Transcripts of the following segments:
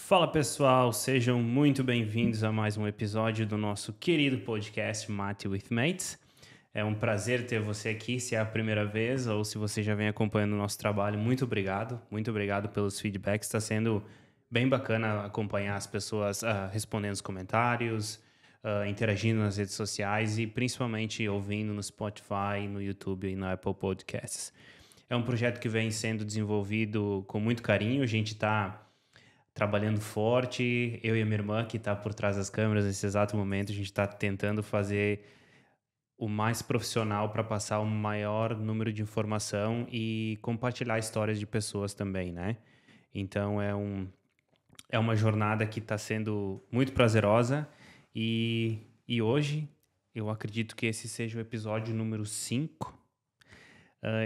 Fala pessoal, sejam muito bem-vindos a mais um episódio do nosso querido podcast Mate with Mates. É um prazer ter você aqui, se é a primeira vez ou se você já vem acompanhando o nosso trabalho. Muito obrigado pelos feedbacks. Está sendo bem bacana acompanhar as pessoas respondendo os comentários, interagindo nas redes sociais e principalmente ouvindo no Spotify, no YouTube e no Apple Podcasts. É um projeto que vem sendo desenvolvido com muito carinho. A gente está trabalhando forte, eu e a minha irmã, que está por trás das câmeras nesse exato momento, a gente está tentando fazer o mais profissional para passar o maior número de informação e compartilhar histórias de pessoas também, né? Então é uma jornada que está sendo muito prazerosa e hoje eu acredito que esse seja o episódio número 5.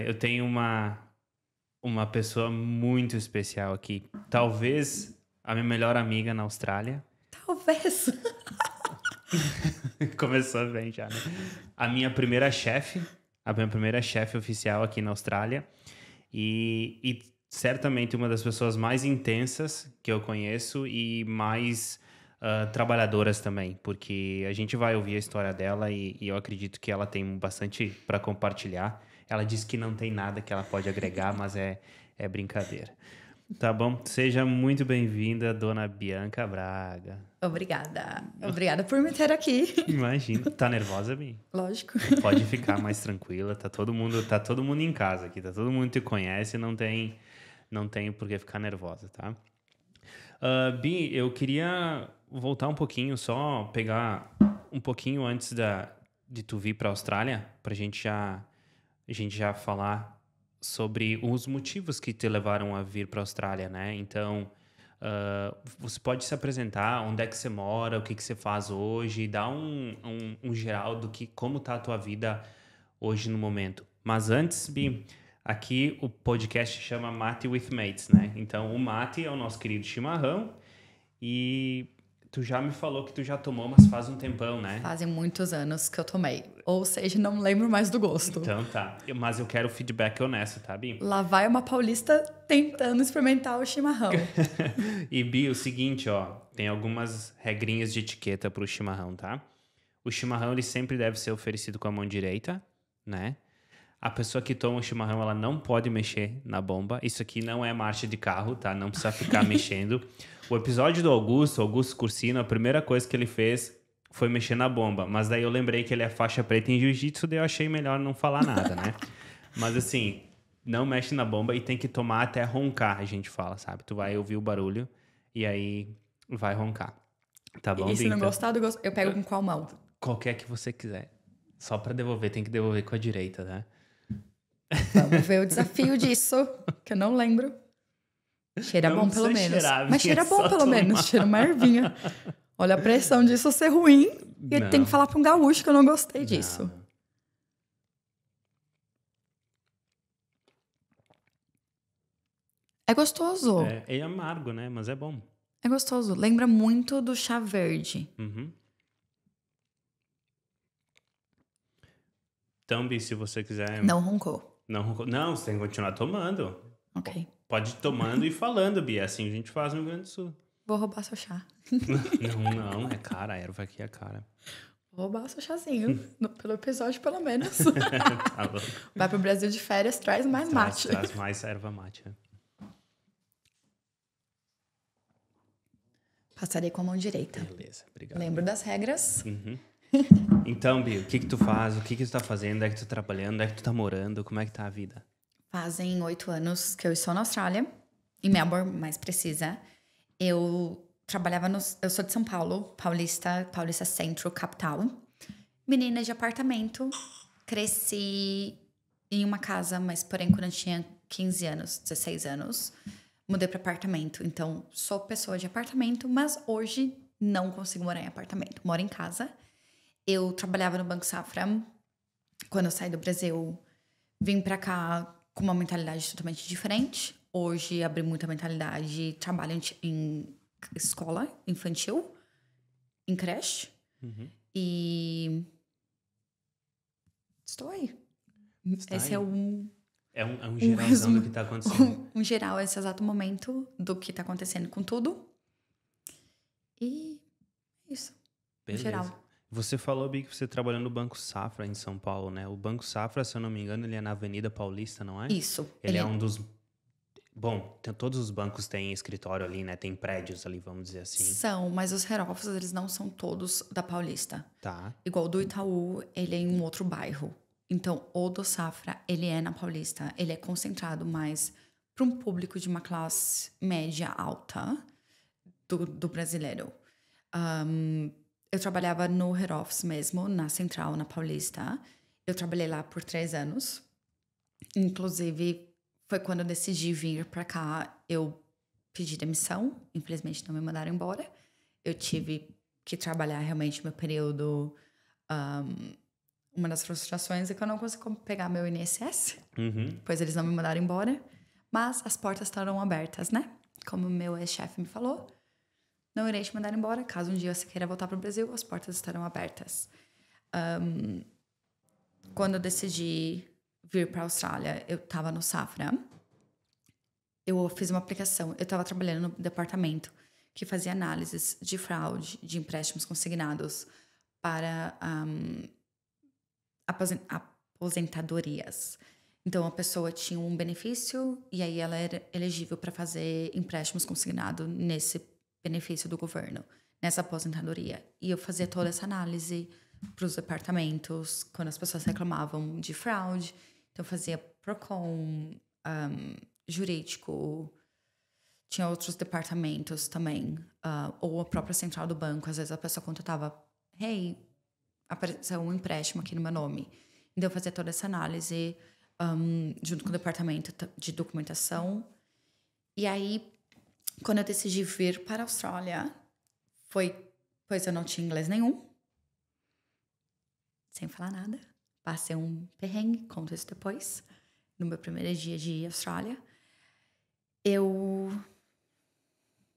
Eu tenho uma pessoa muito especial aqui. Talvez a minha melhor amiga na Austrália. Talvez. Começou bem já, né? A minha primeira chefe oficial aqui na Austrália. E certamente uma das pessoas mais intensas que eu conheço e mais trabalhadoras também. Porque a gente vai ouvir a história dela e eu acredito que ela tem bastante para compartilhar. Ela disse que não tem nada que ela pode agregar, mas é brincadeira. Tá bom? Seja muito bem-vinda, dona Bianca Braga. Obrigada por me ter aqui. Imagina. Tá nervosa, Bi? Lógico. Pode ficar mais tranquila. Tá todo mundo em casa aqui. Tá todo mundo te conhece. Não tem por que ficar nervosa, tá? Bi, eu queria voltar um pouquinho, só pegar um pouquinho antes de tu vir pra Austrália, pra gente já falar sobre os motivos que te levaram a vir para a Austrália, né? Então, você pode se apresentar, onde é que você mora, o que você faz hoje, dar um geral do que como tá a tua vida hoje no momento. Mas antes, Bi, aqui o podcast chama Mate with Mates, né? Então, o mate é o nosso querido chimarrão e tu já me falou que tu já tomou, mas faz um tempão, né? Fazem muitos anos que eu tomei. Ou seja, não lembro mais do gosto. Então tá. Mas eu quero feedback honesto, tá, Bi? Lá vai uma paulista tentando experimentar o chimarrão. E, Bi, o seguinte, ó. Tem algumas regrinhas de etiqueta pro chimarrão, tá? O chimarrão, ele sempre deve ser oferecido com a mão direita, né? A pessoa que toma o chimarrão, ela não pode mexer na bomba. Isso aqui não é marcha de carro, tá? Não precisa ficar mexendo. O episódio do Augusto Cursino, a primeira coisa que ele fez foi mexer na bomba. Mas daí eu lembrei que ele é faixa preta em jiu-jitsu, daí eu achei melhor não falar nada, né? Mas assim, não mexe na bomba e tem que tomar até roncar, a gente fala, sabe? Tu vai ouvir o barulho e aí vai roncar. Tá bom, E se não Binta? gostar do gosto, eu pego com qual mão? Qualquer que você quiser. Só pra devolver, tem que devolver com a direita, né? Vamos ver o desafio disso, que eu não lembro. Cheira Não bom, pelo precisa menos. cheirar, Mas cheira é bom, só pelo tomar. menos. Cheira uma ervinha. Olha a pressão disso ser ruim. E eu Não. tenho que falar pra um gaúcho que eu não gostei disso. Não. É gostoso. É amargo, né? Mas é bom. É gostoso. Lembra muito do chá verde. Uhum. Então, Bi, se você quiser... Não roncou. Não, você tem que continuar tomando. Ok. Pode ir tomando e falando, Bi. Assim a gente faz no Rio Grande do Sul. Vou roubar seu chá. Não. É cara. A erva aqui é cara. Vou roubar seu chazinho. Pelo episódio, pelo menos. Tá louco. Vai pro Brasil de férias, traz mais mate. Traz mais erva mate. Né? Passarei com a mão direita. Beleza, obrigado. Lembro das regras. Uhum. Então, Bi, o que tu faz? O que tu tá fazendo? Onde é que tu tá trabalhando? Onde é que tu tá morando? Como é que tá a vida? Fazem 8 anos que eu estou na Austrália. Em Melbourne, mais precisa. Eu trabalhava Eu sou de São Paulo, Paulista Centro, capital. Menina de apartamento. Cresci em uma casa, mas porém quando eu tinha 15 anos, 16 anos, mudei para apartamento. Então, sou pessoa de apartamento, mas hoje não consigo morar em apartamento. Moro em casa. Eu trabalhava no Banco Safra. Quando eu saí do Brasil, vim para cá com uma mentalidade totalmente diferente. Hoje, abri muita mentalidade. Trabalho em escola infantil, em creche. Uhum. E estou aí. Esse aí. é um geralzão resumo, do que tá acontecendo. um geral, esse exato momento do que tá acontecendo com tudo. E isso, Beleza. em geral. Você falou, Bi, que você trabalhou no Banco Safra em São Paulo, né? O Banco Safra, se eu não me engano, ele é na Avenida Paulista, não é? Isso. Ele é um dos... Bom, todos os bancos têm escritório ali, né? Tem prédios ali, vamos dizer assim. São, mas os head offices, eles não são todos da Paulista. Tá. Igual o do Itaú, ele é em um outro bairro. Então, o do Safra, ele é na Paulista. Ele é concentrado mais para um público de uma classe média alta do brasileiro. Eu trabalhava no head office mesmo, na Central, na Paulista. Eu trabalhei lá por 3 anos. Inclusive, foi quando eu decidi vir para cá, eu pedi demissão. Infelizmente, não me mandaram embora. Eu tive que trabalhar realmente meu período. Uma das frustrações é que eu não consigo pegar meu INSS, pois eles não me mandaram embora. Mas as portas estarão abertas, né? Como o meu ex-chefe me falou, não irei te mandar embora. Caso um dia você queira voltar para o Brasil, as portas estarão abertas. Quando eu decidi vir para a Austrália, eu estava no Safra. Eu fiz uma aplicação. Eu estava trabalhando no departamento que fazia análises de fraude de empréstimos consignados para aposentadorias. Então, a pessoa tinha um benefício e aí ela era elegível para fazer empréstimos consignados nesse benefício do governo, nessa aposentadoria. E eu fazia toda essa análise para os departamentos, quando as pessoas reclamavam de fraude. Então, eu fazia PROCON, jurídico, tinha outros departamentos também, ou a própria central do banco. Às vezes a pessoa contratava, hey, apareceu um empréstimo aqui no meu nome. Então, eu fazia toda essa análise junto com o departamento de documentação. E aí, quando eu decidi vir para a Austrália, pois eu não tinha inglês nenhum, sem falar nada. Passei um perrengue, conto isso depois. No meu primeiro dia de Austrália, eu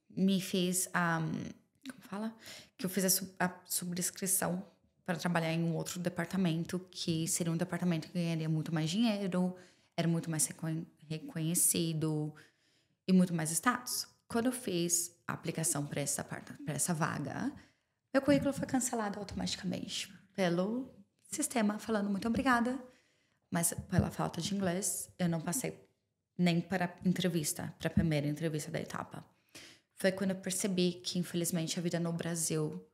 me fiz como fala? Que eu fiz a subscrição para trabalhar em um outro departamento, que seria um departamento que ganharia muito mais dinheiro, era muito mais reconhecido e muito mais status. Quando eu fiz a aplicação para essa vaga, meu currículo foi cancelado automaticamente pelo sistema, falando muito obrigada, mas pela falta de inglês, eu não passei nem para a primeira entrevista da etapa. Foi quando eu percebi que, infelizmente, a vida no Brasil,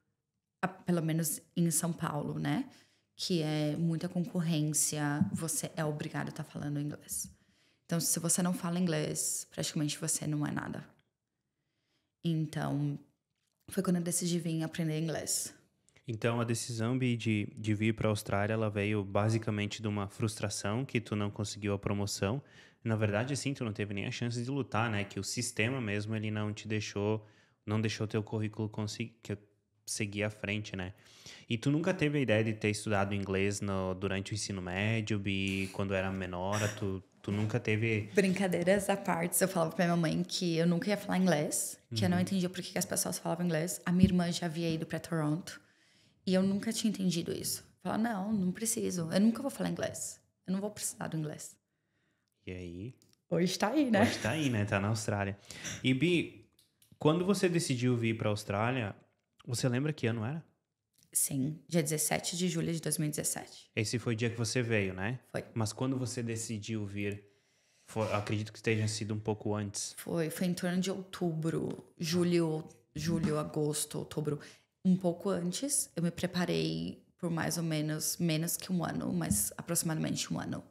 pelo menos em São Paulo, né? Que é muita concorrência, você é obrigado a estar falando inglês. Então, se você não fala inglês, praticamente você não é nada. Então, foi quando eu decidi vir aprender inglês. Então, a decisão, Bi, de vir para a Austrália, ela veio basicamente de uma frustração que tu não conseguiu a promoção. Na verdade, assim, tu não teve nem a chance de lutar, né? Que o sistema mesmo, ele não deixou teu currículo seguir à frente, né? E tu nunca teve a ideia de ter estudado inglês durante o ensino médio, Bi, quando era menor? Tu nunca teve... Brincadeiras à parte, eu falava pra minha mãe que eu nunca ia falar inglês, que eu não entendia por que as pessoas falavam inglês. A minha irmã já havia ido pra Toronto e eu nunca tinha entendido isso. Falar, não preciso. Eu nunca vou falar inglês. Eu não vou precisar do inglês. E aí? Hoje tá aí, né? Hoje tá aí, né? Tá na Austrália. E, Bi, quando você decidiu vir pra Austrália, você lembra que ano era? Sim, dia 17 de julho de 2017. Esse foi o dia que você veio, né? Foi. Mas quando você decidiu vir, acredito que tenha sido um pouco antes. Foi em torno de outubro, julho, agosto, outubro. Um pouco antes, eu me preparei por mais ou menos que um ano, mas aproximadamente um ano.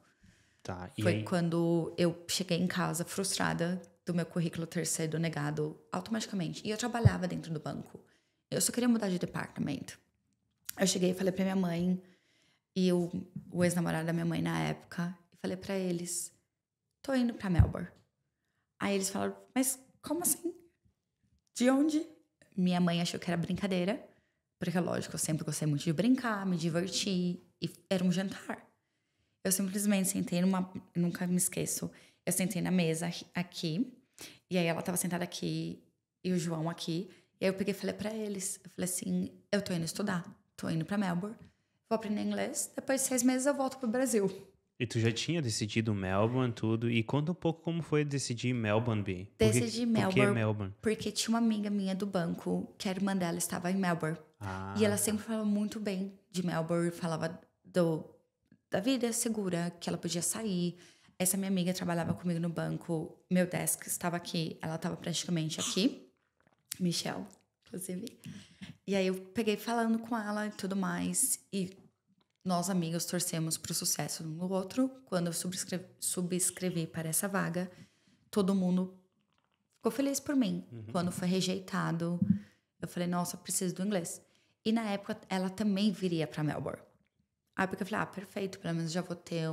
Tá. Foi quando eu cheguei em casa frustrada do meu currículo ter sido negado automaticamente. E eu trabalhava dentro do banco. Eu só queria mudar de departamento. Eu cheguei e falei pra minha mãe e o ex-namorado da minha mãe na época, e falei pra eles, tô indo pra Melbourne. Aí eles falaram, mas como assim? De onde? Minha mãe achou que era brincadeira, porque lógico, eu sempre gostei muito de brincar, me divertir, e era um jantar. Eu simplesmente sentei nunca me esqueço, eu sentei na mesa aqui, e aí ela tava sentada aqui, e o João aqui, e aí eu peguei e falei pra eles, eu falei assim, eu tô indo estudar. Tô indo pra Melbourne, vou aprender inglês, depois de 6 meses eu volto pro Brasil. E tu já tinha decidido Melbourne, tudo. E conta um pouco como foi decidir Melbourne, Bi. Decidi Por que Melbourne Melbourne? porque tinha uma amiga minha do banco que a irmã dela estava em Melbourne. Ah, E ela sempre falava muito bem de Melbourne, falava da vida segura, que ela podia sair. Essa minha amiga trabalhava comigo no banco, meu desk estava aqui, ela estava praticamente aqui. Michelle, inclusive. E aí eu peguei falando com ela e tudo mais. E nós, amigos, torcemos pro sucesso um no outro. Quando eu subscrevi para essa vaga, todo mundo ficou feliz por mim. Quando foi rejeitado, eu falei, nossa, preciso do inglês. E na época, ela também viria para Melbourne. Aí porque eu falei, perfeito, pelo menos já vou ter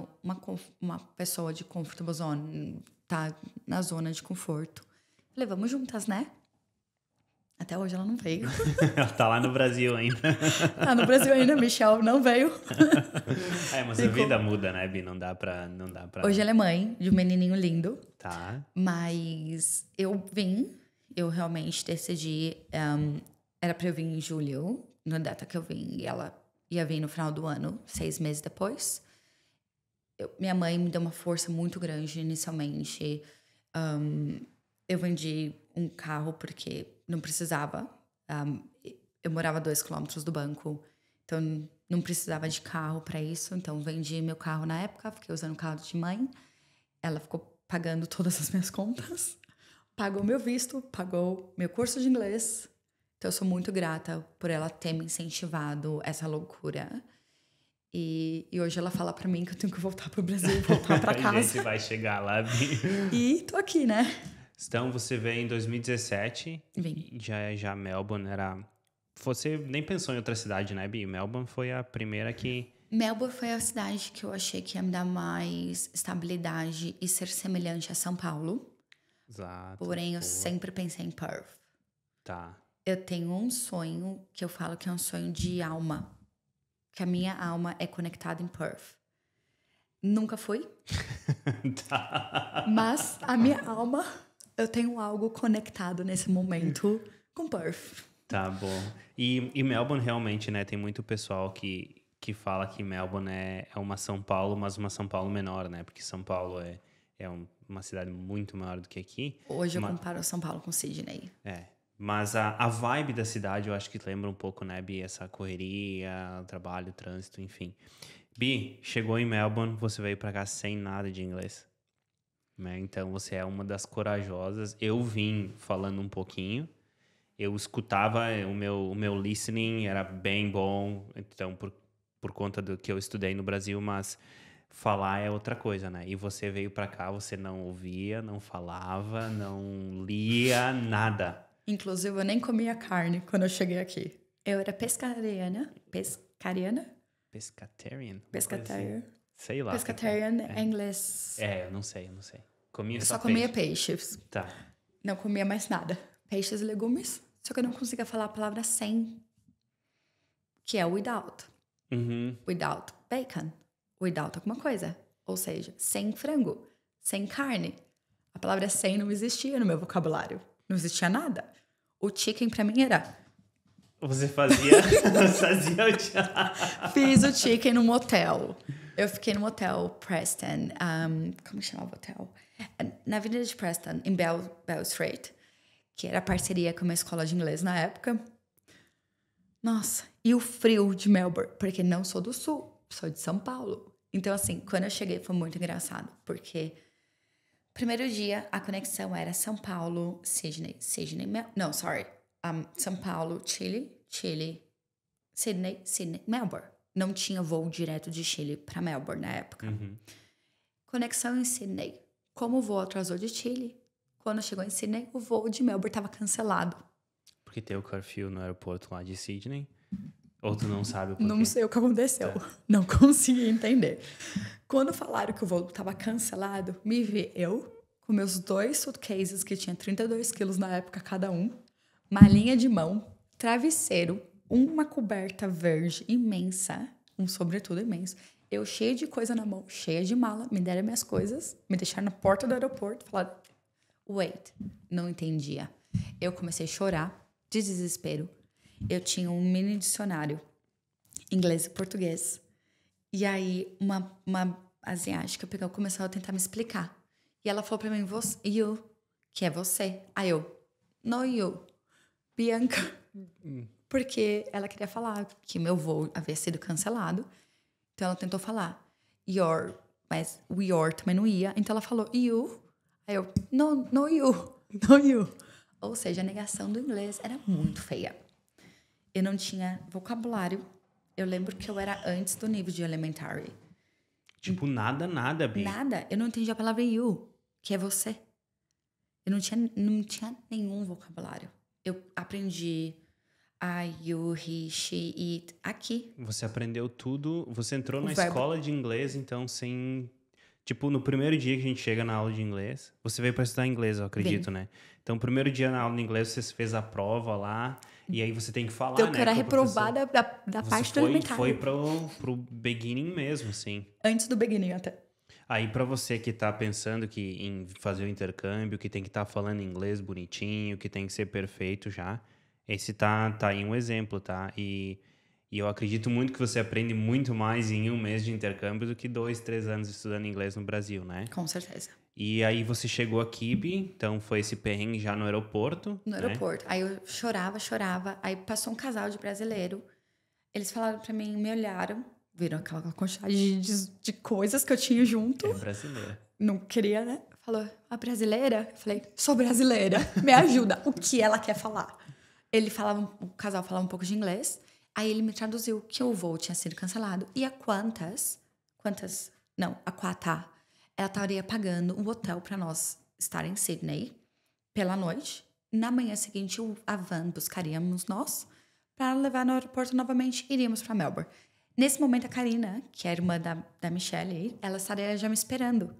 uma pessoa de comfortable zone, tá na zona de conforto. Falei, vamos juntas, né? Até hoje ela não veio. ela tá lá no Brasil ainda. Tá no Brasil ainda, Michelle não veio. Mas a vida muda, né, Bi? Não dá pra... Hoje ela é mãe de um menininho lindo. Tá. Mas eu realmente decidi. Era pra eu vir em julho, na data que eu vim, e ela ia vir no final do ano, 6 meses depois. Minha mãe me deu uma força muito grande inicialmente. Eu vendi um carro porque não precisava. Eu morava a 2 quilômetros do banco, então não precisava de carro para isso. Então vendi meu carro na época, fiquei usando o carro de mãe. Ela ficou pagando todas as minhas contas, pagou meu visto, pagou meu curso de inglês. Então eu sou muito grata por ela ter me incentivado essa loucura. E hoje ela fala pra mim que eu tenho que voltar pro Brasil, voltar pra casa. A gente vai chegar lá, Bi. E tô aqui, né? Então, você veio em 2017. Vim. Já Melbourne era... Você nem pensou em outra cidade, né, Bi? Melbourne foi a primeira que... Melbourne foi a cidade que eu achei que ia me dar mais estabilidade e ser semelhante a São Paulo. Exato. Porém, eu sempre pensei em Perth. Tá. Eu tenho um sonho que eu falo que é um sonho de alma. Que a minha alma é conectada em Perth. Nunca fui. Tá. Mas a minha alma, eu tenho algo conectado nesse momento com Perth. Tá bom. E Melbourne realmente, né? Tem muito pessoal que fala que Melbourne é uma São Paulo, mas uma São Paulo menor, né? Porque São Paulo é uma cidade muito maior do que aqui. Hoje eu comparo São Paulo com Sydney. Mas a vibe da cidade eu acho que lembra um pouco, né, Bi? Essa correria, trabalho, trânsito, enfim. Bi, chegou em Melbourne, você veio pra cá sem nada de inglês. Né? Então você é uma das corajosas. Eu vim falando um pouquinho. Eu escutava, o meu listening era bem bom. Então, por conta do que eu estudei no Brasil, mas falar é outra coisa, né? E você veio pra cá, você não ouvia, não falava, não lia, nada. Inclusive, eu nem comia carne quando eu cheguei aqui. Eu era pescariana. Pescariana? Pescatarian? Pescatarian. Sei lá. Pescatarian é inglês. Eu não sei. Comia eu só comia peixe. peixes. Tá. Não comia mais nada. Peixes e legumes. Só que eu não conseguia falar a palavra sem. Que é without. Uhum. Without bacon. Without alguma coisa. Ou seja, sem frango. Sem carne. A palavra sem não existia no meu vocabulário. Não existia nada. O chicken pra mim era... Você fazia o Fiz o chicken num hotel. Eu fiquei num hotel Preston. Como chamava o hotel? Na Avenida de Preston, em Bell Street. Que era parceria com uma escola de inglês na época. Nossa, e o frio de Melbourne. Porque não sou do sul, sou de São Paulo. Então, assim, quando eu cheguei foi muito engraçado. Porque... Primeiro dia, a conexão era São Paulo, Sydney, São Paulo, Chile, Sydney, Melbourne. Não tinha voo direto de Chile para Melbourne na época. Uhum. Conexão em Sydney. Como o voo atrasou de Chile, quando chegou em Sydney, o voo de Melbourne estava cancelado. Porque tem o curfew no aeroporto lá de Sydney. Ou tu não sabe o porquê? Não sei o que aconteceu. Não consegui entender. Quando falaram que o voo estava cancelado, me vi eu, com meus 2 suitcases, que tinha 32 quilos na época cada um, malinha de mão, travesseiro, uma coberta verde imensa, um sobretudo imenso. Eu cheia de coisa na mão, cheia de mala, me deram minhas coisas, me deixaram na porta do aeroporto, falaram, wait, não entendia. Eu comecei a chorar, de desespero. Eu tinha um mini dicionário, inglês e português. E aí, uma asiática começou a tentar me explicar. E ela falou pra mim, you, que é você. Aí eu, no you, Bianca. Porque ela queria falar que meu voo havia sido cancelado. Então ela tentou falar your, mas o your também não ia. Então ela falou you. Aí eu, no you, no you. Ou seja, a negação do inglês era muito feia. Eu não tinha vocabulário. Eu lembro que eu era antes do nível de elementary. Tipo, nada, Bi. Nada. Eu não entendi a palavra you, que é você. Eu não tinha nenhum vocabulário. Eu aprendi I, you, he, she, it aqui. Você aprendeu tudo. Você entrou na verbo. escola de inglês, então, sem... Tipo, no primeiro dia que a gente chega na aula de inglês... Você veio para estudar inglês, eu acredito, né? Então, no primeiro dia na aula de inglês, você fez a prova lá. E aí você tem que falar, Eu era reprovada da parte do elementar. Foi pro beginning mesmo, assim. Antes do beginning até. Aí, pra você que tá pensando em fazer o intercâmbio, que tem que estar falando inglês bonitinho, que tem que ser perfeito já, esse tá aí um exemplo, tá? E eu acredito muito que você aprende muito mais em um mês de intercâmbio do que 2, 3 anos estudando inglês no Brasil, né? Com certeza. E aí você chegou aqui, Bi, então foi esse perrengue já no aeroporto. No aeroporto. Aí eu chorava. Aí passou um casal de brasileiro. Eles falaram pra mim, me olharam, viram aquela quantidade de coisas que eu tinha junto. É brasileira. Não queria, né? Falou, a brasileira? Eu falei, sou brasileira, me ajuda. O que ela quer falar? O casal falava um pouco de inglês. Aí ele me traduziu que o voo tinha sido cancelado. E a Qatar, ela estaria pagando um hotel para nós estar em Sydney pela noite. Na manhã seguinte, a van buscaríamos nós para levar no aeroporto novamente e iríamos para Melbourne. Nesse momento, a Karina, que é a irmã da Michelle, ela estaria já me esperando.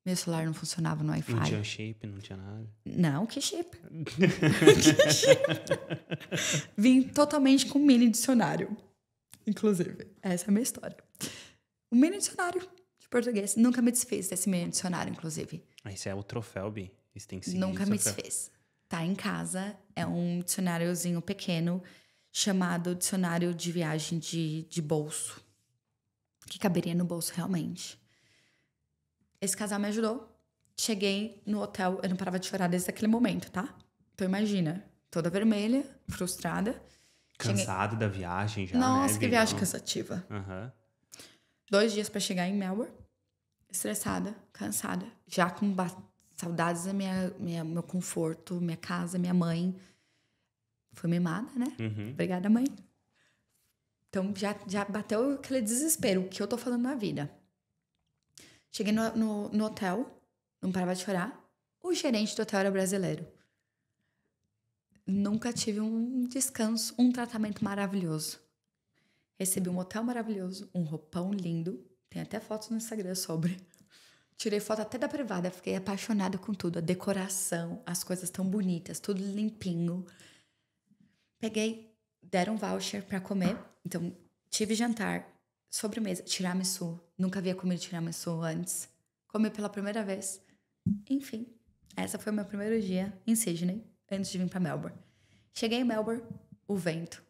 Meu celular não funcionava no Wi-Fi. Não tinha chip, não tinha nada. Não, que chip? Que chip? Vim totalmente com um mini dicionário. Inclusive, essa é a minha história. Um mini dicionário de português. Nunca me desfiz desse mini dicionário, inclusive. Esse é o troféu, Bi. Isso tem que seguir. Nunca me desfiz. Tá em casa. É um dicionáriozinho pequeno chamado Dicionário de Viagem de Bolso. Que caberia no bolso, realmente. Esse casal me ajudou. Cheguei no hotel, eu não parava de chorar desde aquele momento, tá? Então imagina, toda vermelha, frustrada. Cansado da viagem já, Nossa, né? que viagem cansativa. 2 dias pra chegar em Melbourne. Estressada, cansada. Já com saudades da meu conforto, minha casa, minha mãe. Fui mimada, né? Obrigada, mãe. Então já bateu aquele desespero. O que eu tô falando na vida? Cheguei no hotel, não parava de chorar. O gerente do hotel era brasileiro. Nunca tive um descanso, um tratamento maravilhoso. Recebi um hotel maravilhoso, um roupão lindo. Tem até fotos no Instagram sobre. Tirei foto até da privada, fiquei apaixonada com tudo. A decoração, as coisas tão bonitas, tudo limpinho. Peguei, deram um voucher pra comer. Então, tive jantar, sobremesa, tiramisu. Nunca havia comido tiramisu antes. Comi pela primeira vez. Enfim, essa foi o meu primeiro dia em Sydney, antes de vir pra Melbourne. Cheguei em Melbourne, o vento.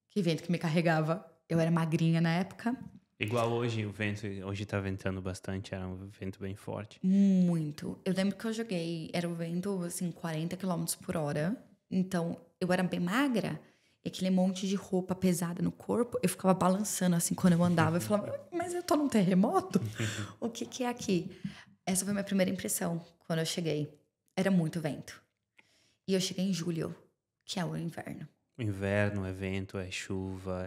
Que vento que me carregava. Eu era magrinha na época. Igual hoje, o vento, hoje tá ventando bastante, era um vento bem forte. Muito. Eu lembro que eu joguei, era o vento, assim, 40 km por hora. Então, eu era bem magra. E aquele monte de roupa pesada no corpo, eu ficava balançando assim quando eu andava. Eu falava, mas eu tô num terremoto? O que é aqui? Essa foi a minha primeira impressão quando eu cheguei. Era muito vento. E eu cheguei em julho, que é o inverno. Inverno, é vento, é chuva.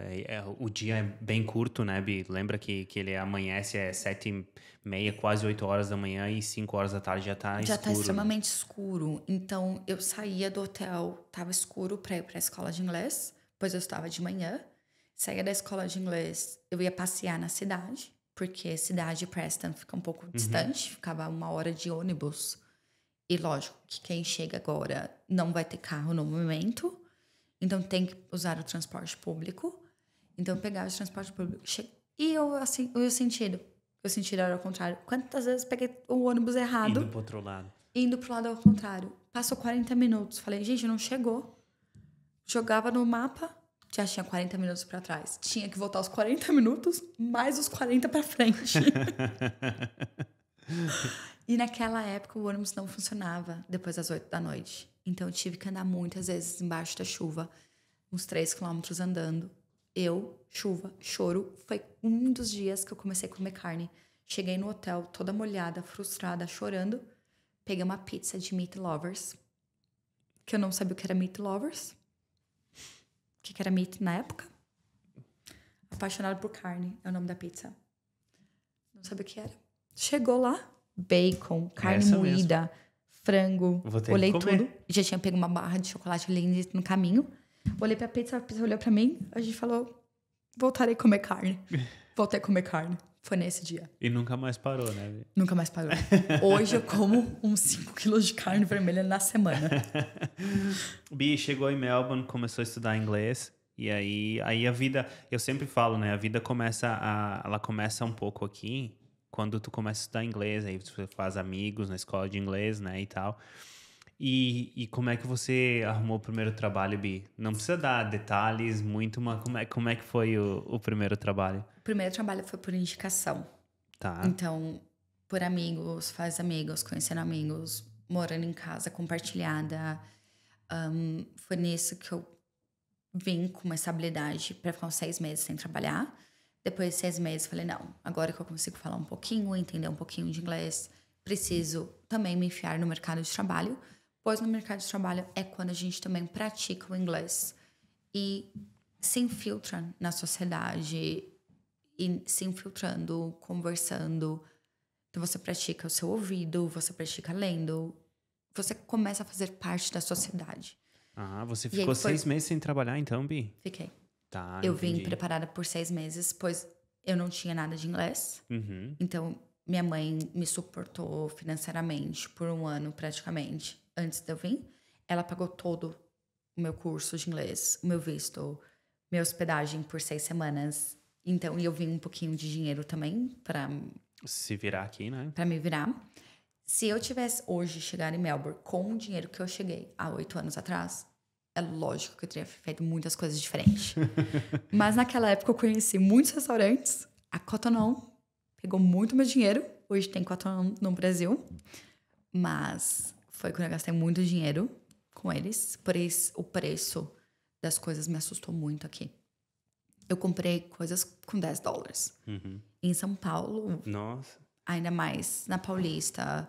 O dia é bem curto, né, Bi? Lembra que ele amanhece 7h30, quase 8 horas da manhã e 5 horas da tarde já tá escuro. Já tá extremamente escuro. Então, eu saía do hotel, tava escuro pra ir pra escola de inglês. Pois eu estava de manhã. Saía da escola de inglês, eu ia passear na cidade. Porque a cidade de Preston fica um pouco distante. Ficava 1 hora de ônibus. E lógico que quem chega agora não vai ter carro no momento. Então, tem que usar o transporte público. Então, eu pegava o transporte público. E eu, assim, o sentido era ao contrário. Quantas vezes peguei o ônibus errado? Indo pro outro lado. Indo pro lado ao contrário. Passou 40 minutos. Falei, gente, não chegou. Jogava no mapa. já tinha 40 minutos pra trás. Tinha que voltar os 40 minutos, mais os 40 pra frente. E naquela época o ônibus não funcionava depois das 8 da noite. Então eu tive que andar muitas vezes embaixo da chuva, uns 3 quilômetros andando. Chuva, choro. Foi um dos dias que eu comecei a comer carne. Cheguei no hotel toda molhada, frustrada, chorando. Peguei uma pizza de Meat Lovers, que eu não sabia o que era Meat Lovers. O que era meat na época. Apaixonado por carne é o nome da pizza. Não sabia o que era. Chegou lá, bacon, carne moída, frango. Olhei tudo. Já tinha pego uma barra de chocolate Lindt no caminho. Olhei pra pizza, a pizza olhou pra mim. A gente falou, voltarei a comer carne. Voltei a comer carne. Foi nesse dia. E nunca mais parou, né? Nunca mais parou. Hoje eu como uns 5 quilos de carne vermelha na semana. Bi, chegou em Melbourne, começou a estudar inglês. E aí a vida... Eu sempre falo, né? A vida ela começa um pouco aqui quando tu começa a estudar inglês. Aí você faz amigos na escola de inglês, né? E tal. E como é que você arrumou o primeiro trabalho, Bi? Não precisa dar detalhes muito, mas como é que foi o primeiro trabalho? O primeiro trabalho foi por indicação. Tá. Então, por amigos, faz amigos, conhecendo amigos, morando em casa compartilhada. Foi nisso que eu vim com uma estabilidade para ficar uns 6 meses sem trabalhar. Depois de 6 meses, falei, não, agora que eu consigo falar um pouquinho, entender um pouquinho de inglês, preciso também me enfiar no mercado de trabalho. Pois no mercado de trabalho é quando a gente também pratica o inglês e se infiltra na sociedade e se infiltrando, conversando. Então você pratica o seu ouvido, você pratica lendo, você começa a fazer parte da sociedade. Ah, você ficou 6 meses sem trabalhar então, Bi? Fiquei. Tá, eu entendi. vim preparada por 6 meses, pois eu não tinha nada de inglês. Uhum. Então minha mãe me suportou financeiramente por 1 ano praticamente. Antes de eu vir, ela pagou todo o meu curso de inglês, o meu visto, minha hospedagem por 6 semanas. Então, eu vim um pouquinho de dinheiro também para se virar aqui, né? Para me virar. Se eu tivesse hoje chegado em Melbourne com o dinheiro que eu cheguei há 8 anos atrás, é lógico que eu teria feito muitas coisas diferentes. Mas naquela época eu conheci muitos restaurantes. A Cotton On pegou muito meu dinheiro. Hoje tem Cotton On no Brasil. Mas foi quando eu gastei muito dinheiro com eles. Por isso, o preço das coisas me assustou muito aqui. Eu comprei coisas com $10. Uhum. Em São Paulo, nossa, ainda mais na Paulista,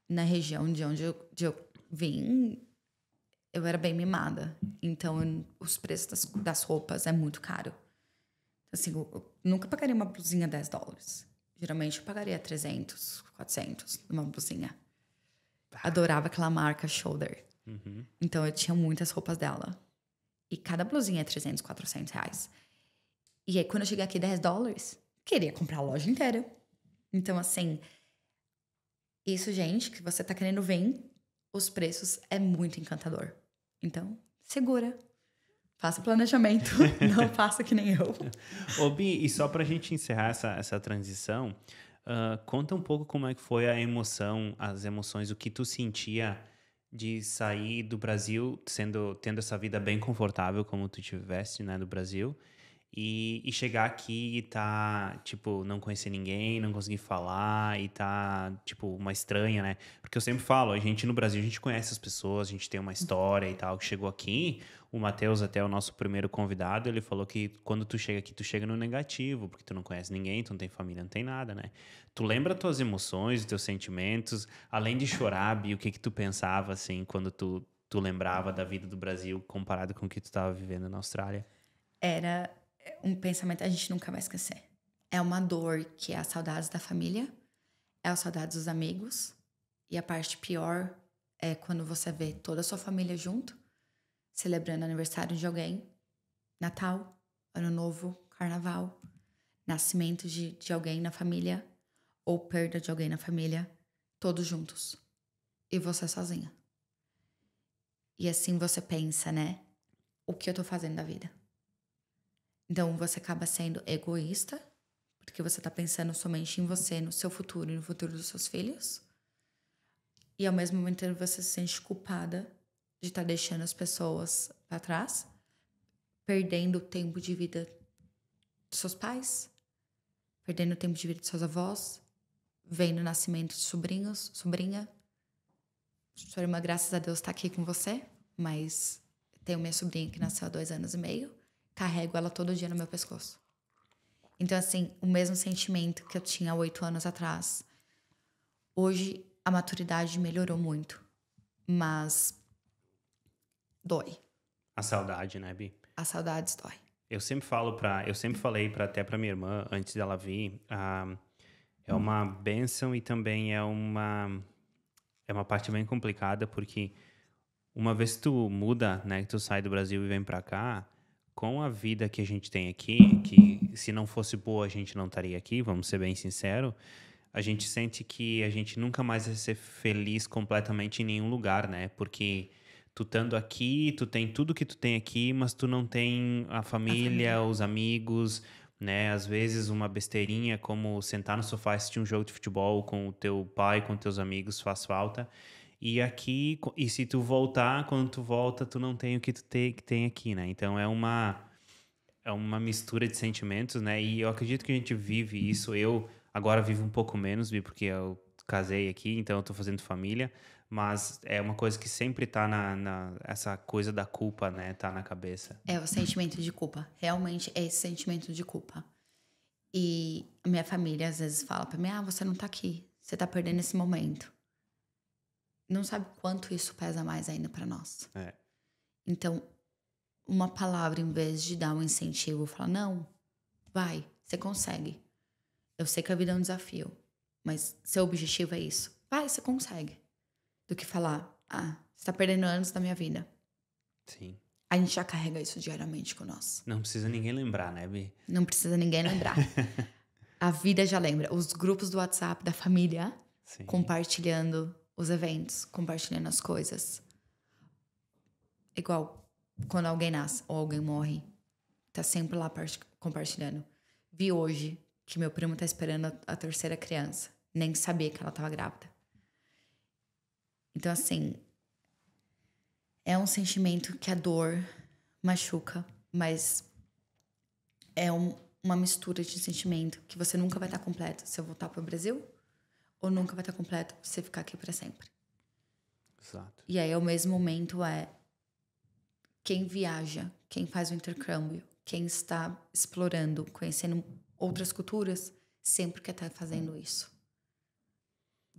na região de onde eu vim, eu era bem mimada. Então, os preços das roupas é muito caro. Assim, eu nunca pagaria uma blusinha $10. Geralmente, eu pagaria 300, 400 numa blusinha. Adorava aquela marca Shoulder. Uhum. Então, eu tinha muitas roupas dela. E cada blusinha é 300, 400 reais. E aí, quando eu cheguei aqui, $10, queria comprar a loja inteira. Então, assim, isso, gente, que você tá querendo ver, os preços é muito encantador. Então, segura. Faça planejamento. Não faça que nem eu. Ô, Bi, e só pra gente encerrar essa transição, conta um pouco como é que foi a emoção, as emoções, o que tu sentia de sair do Brasil, tendo essa vida bem confortável como tu tiveste, né, do Brasil, e chegar aqui e tá, tipo, não conhecer ninguém, não conseguir falar e tá, tipo, uma estranha, né? Porque eu sempre falo, a gente no Brasil, a gente conhece as pessoas, a gente tem uma história e tal. Chegou aqui, o Matheus, até o nosso primeiro convidado, ele falou que quando tu chega aqui, tu chega no negativo, porque tu não conhece ninguém, tu não tem família, não tem nada, né? Tu lembra tuas emoções, teus sentimentos, além de chorar, Bi, o que tu pensava, assim, quando tu lembrava da vida do Brasil comparado com o que tu tava vivendo na Austrália? Era um pensamento que a gente nunca vai esquecer. É uma dor que é a saudades da família, é a saudades dos amigos, e a parte pior é quando você vê toda a sua família junto, celebrando aniversário de alguém, Natal, Ano Novo, Carnaval, nascimento de alguém na família, ou perda de alguém na família, todos juntos. E você sozinha. E assim você pensa, né? O que eu tô fazendo da vida? Então, você acaba sendo egoísta, porque você tá pensando somente em você, no seu futuro e no futuro dos seus filhos. E, ao mesmo tempo, você se sente culpada de estar deixando as pessoas para trás, perdendo o tempo de vida dos seus pais, perdendo o tempo de vida dos seus avós, vendo o nascimento de sobrinhos, sobrinha. Sua irmã, graças a Deus, está aqui com você, mas tenho minha sobrinha que nasceu há 2 anos e meio, carrego ela todo dia no meu pescoço. Então, assim, o mesmo sentimento que eu tinha 8 anos atrás. Hoje, a maturidade melhorou muito, mas dói. A saudade, né, Bi? A saudade dói. Eu sempre falei até pra minha irmã, antes dela vir, é uma bênção e também é uma parte bem complicada, porque uma vez que tu muda, né, que tu sai do Brasil e vem pra cá, com a vida que a gente tem aqui, que se não fosse boa a gente não estaria aqui, vamos ser bem sinceros, a gente sente que a gente nunca mais vai ser feliz completamente em nenhum lugar, né? Porque tu estando aqui, tu tem tudo que tu tem aqui, mas tu não tem a família, os amigos, né? Às vezes uma besteirinha como sentar no sofá e assistir um jogo de futebol com o teu pai, com teus amigos faz falta. E aqui, e se tu voltar, quando tu volta, tu não tem o que tu tem aqui, né? Então é uma mistura de sentimentos, né? E eu acredito que a gente vive isso. Eu agora vivo um pouco menos, porque eu casei aqui, então eu tô fazendo família. Mas é uma coisa que sempre tá essa coisa da culpa, né? Tá na cabeça. É o sentimento de culpa. Realmente é esse sentimento de culpa. E a minha família às vezes fala pra mim, você não tá aqui. Você tá perdendo esse momento. Não sabe quanto isso pesa mais ainda pra nós. É. Então, uma palavra, em vez de dar um incentivo, falar, não, vai, você consegue. Eu sei que a vida é um desafio, mas seu objetivo é isso. Vai, você consegue. Do que falar, você tá perdendo anos da minha vida. Sim. A gente já carrega isso diariamente com nós. Não precisa ninguém lembrar, né, Bi? Não precisa ninguém lembrar. A vida já lembra. Os grupos do WhatsApp da família, Sim. compartilhando os eventos, compartilhando as coisas. Igual quando alguém nasce ou alguém morre, tá sempre lá compartilhando. Vi hoje que meu primo tá esperando a 3ª criança. Nem sabia que ela tava grávida. Então, assim, é um sentimento que a dor machuca, mas é uma mistura de sentimento que você nunca vai estar completo se eu voltar pro Brasil, ou nunca vai estar completo se você ficar aqui para sempre. Exato. E aí, ao mesmo momento, quem viaja, quem faz o intercâmbio, quem está explorando, conhecendo outras culturas, sempre quer estar fazendo isso.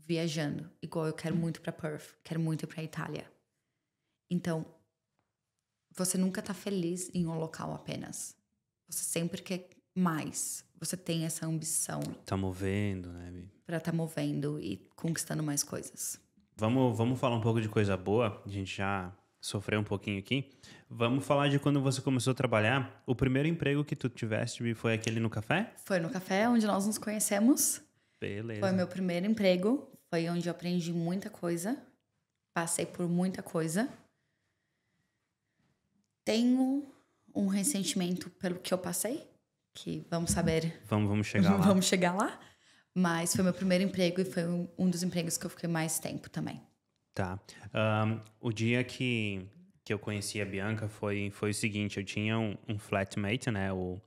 Viajando. Igual eu quero muito para Perth, quero muito ir para Itália. Então, você nunca tá feliz em um local apenas. Você sempre quer mais. Você tem essa ambição. Tá movendo, né, Bi? Pra tá movendo e conquistando mais coisas. Vamos falar um pouco de coisa boa. A gente já sofreu um pouquinho aqui. Vamos falar de quando você começou a trabalhar. O primeiro emprego que tu tiveste, Bi, foi aquele no café? Foi no café onde nós nos conhecemos. Beleza. Foi meu primeiro emprego. Foi onde eu aprendi muita coisa. Passei por muita coisa. Tenho um ressentimento pelo que eu passei. Que vamos saber. Vamos chegar lá. Vamos chegar lá. Mas foi meu primeiro emprego e foi um dos empregos que eu fiquei mais tempo também. Tá. O dia que eu conheci a Bianca foi o seguinte, eu tinha um flatmate, né, o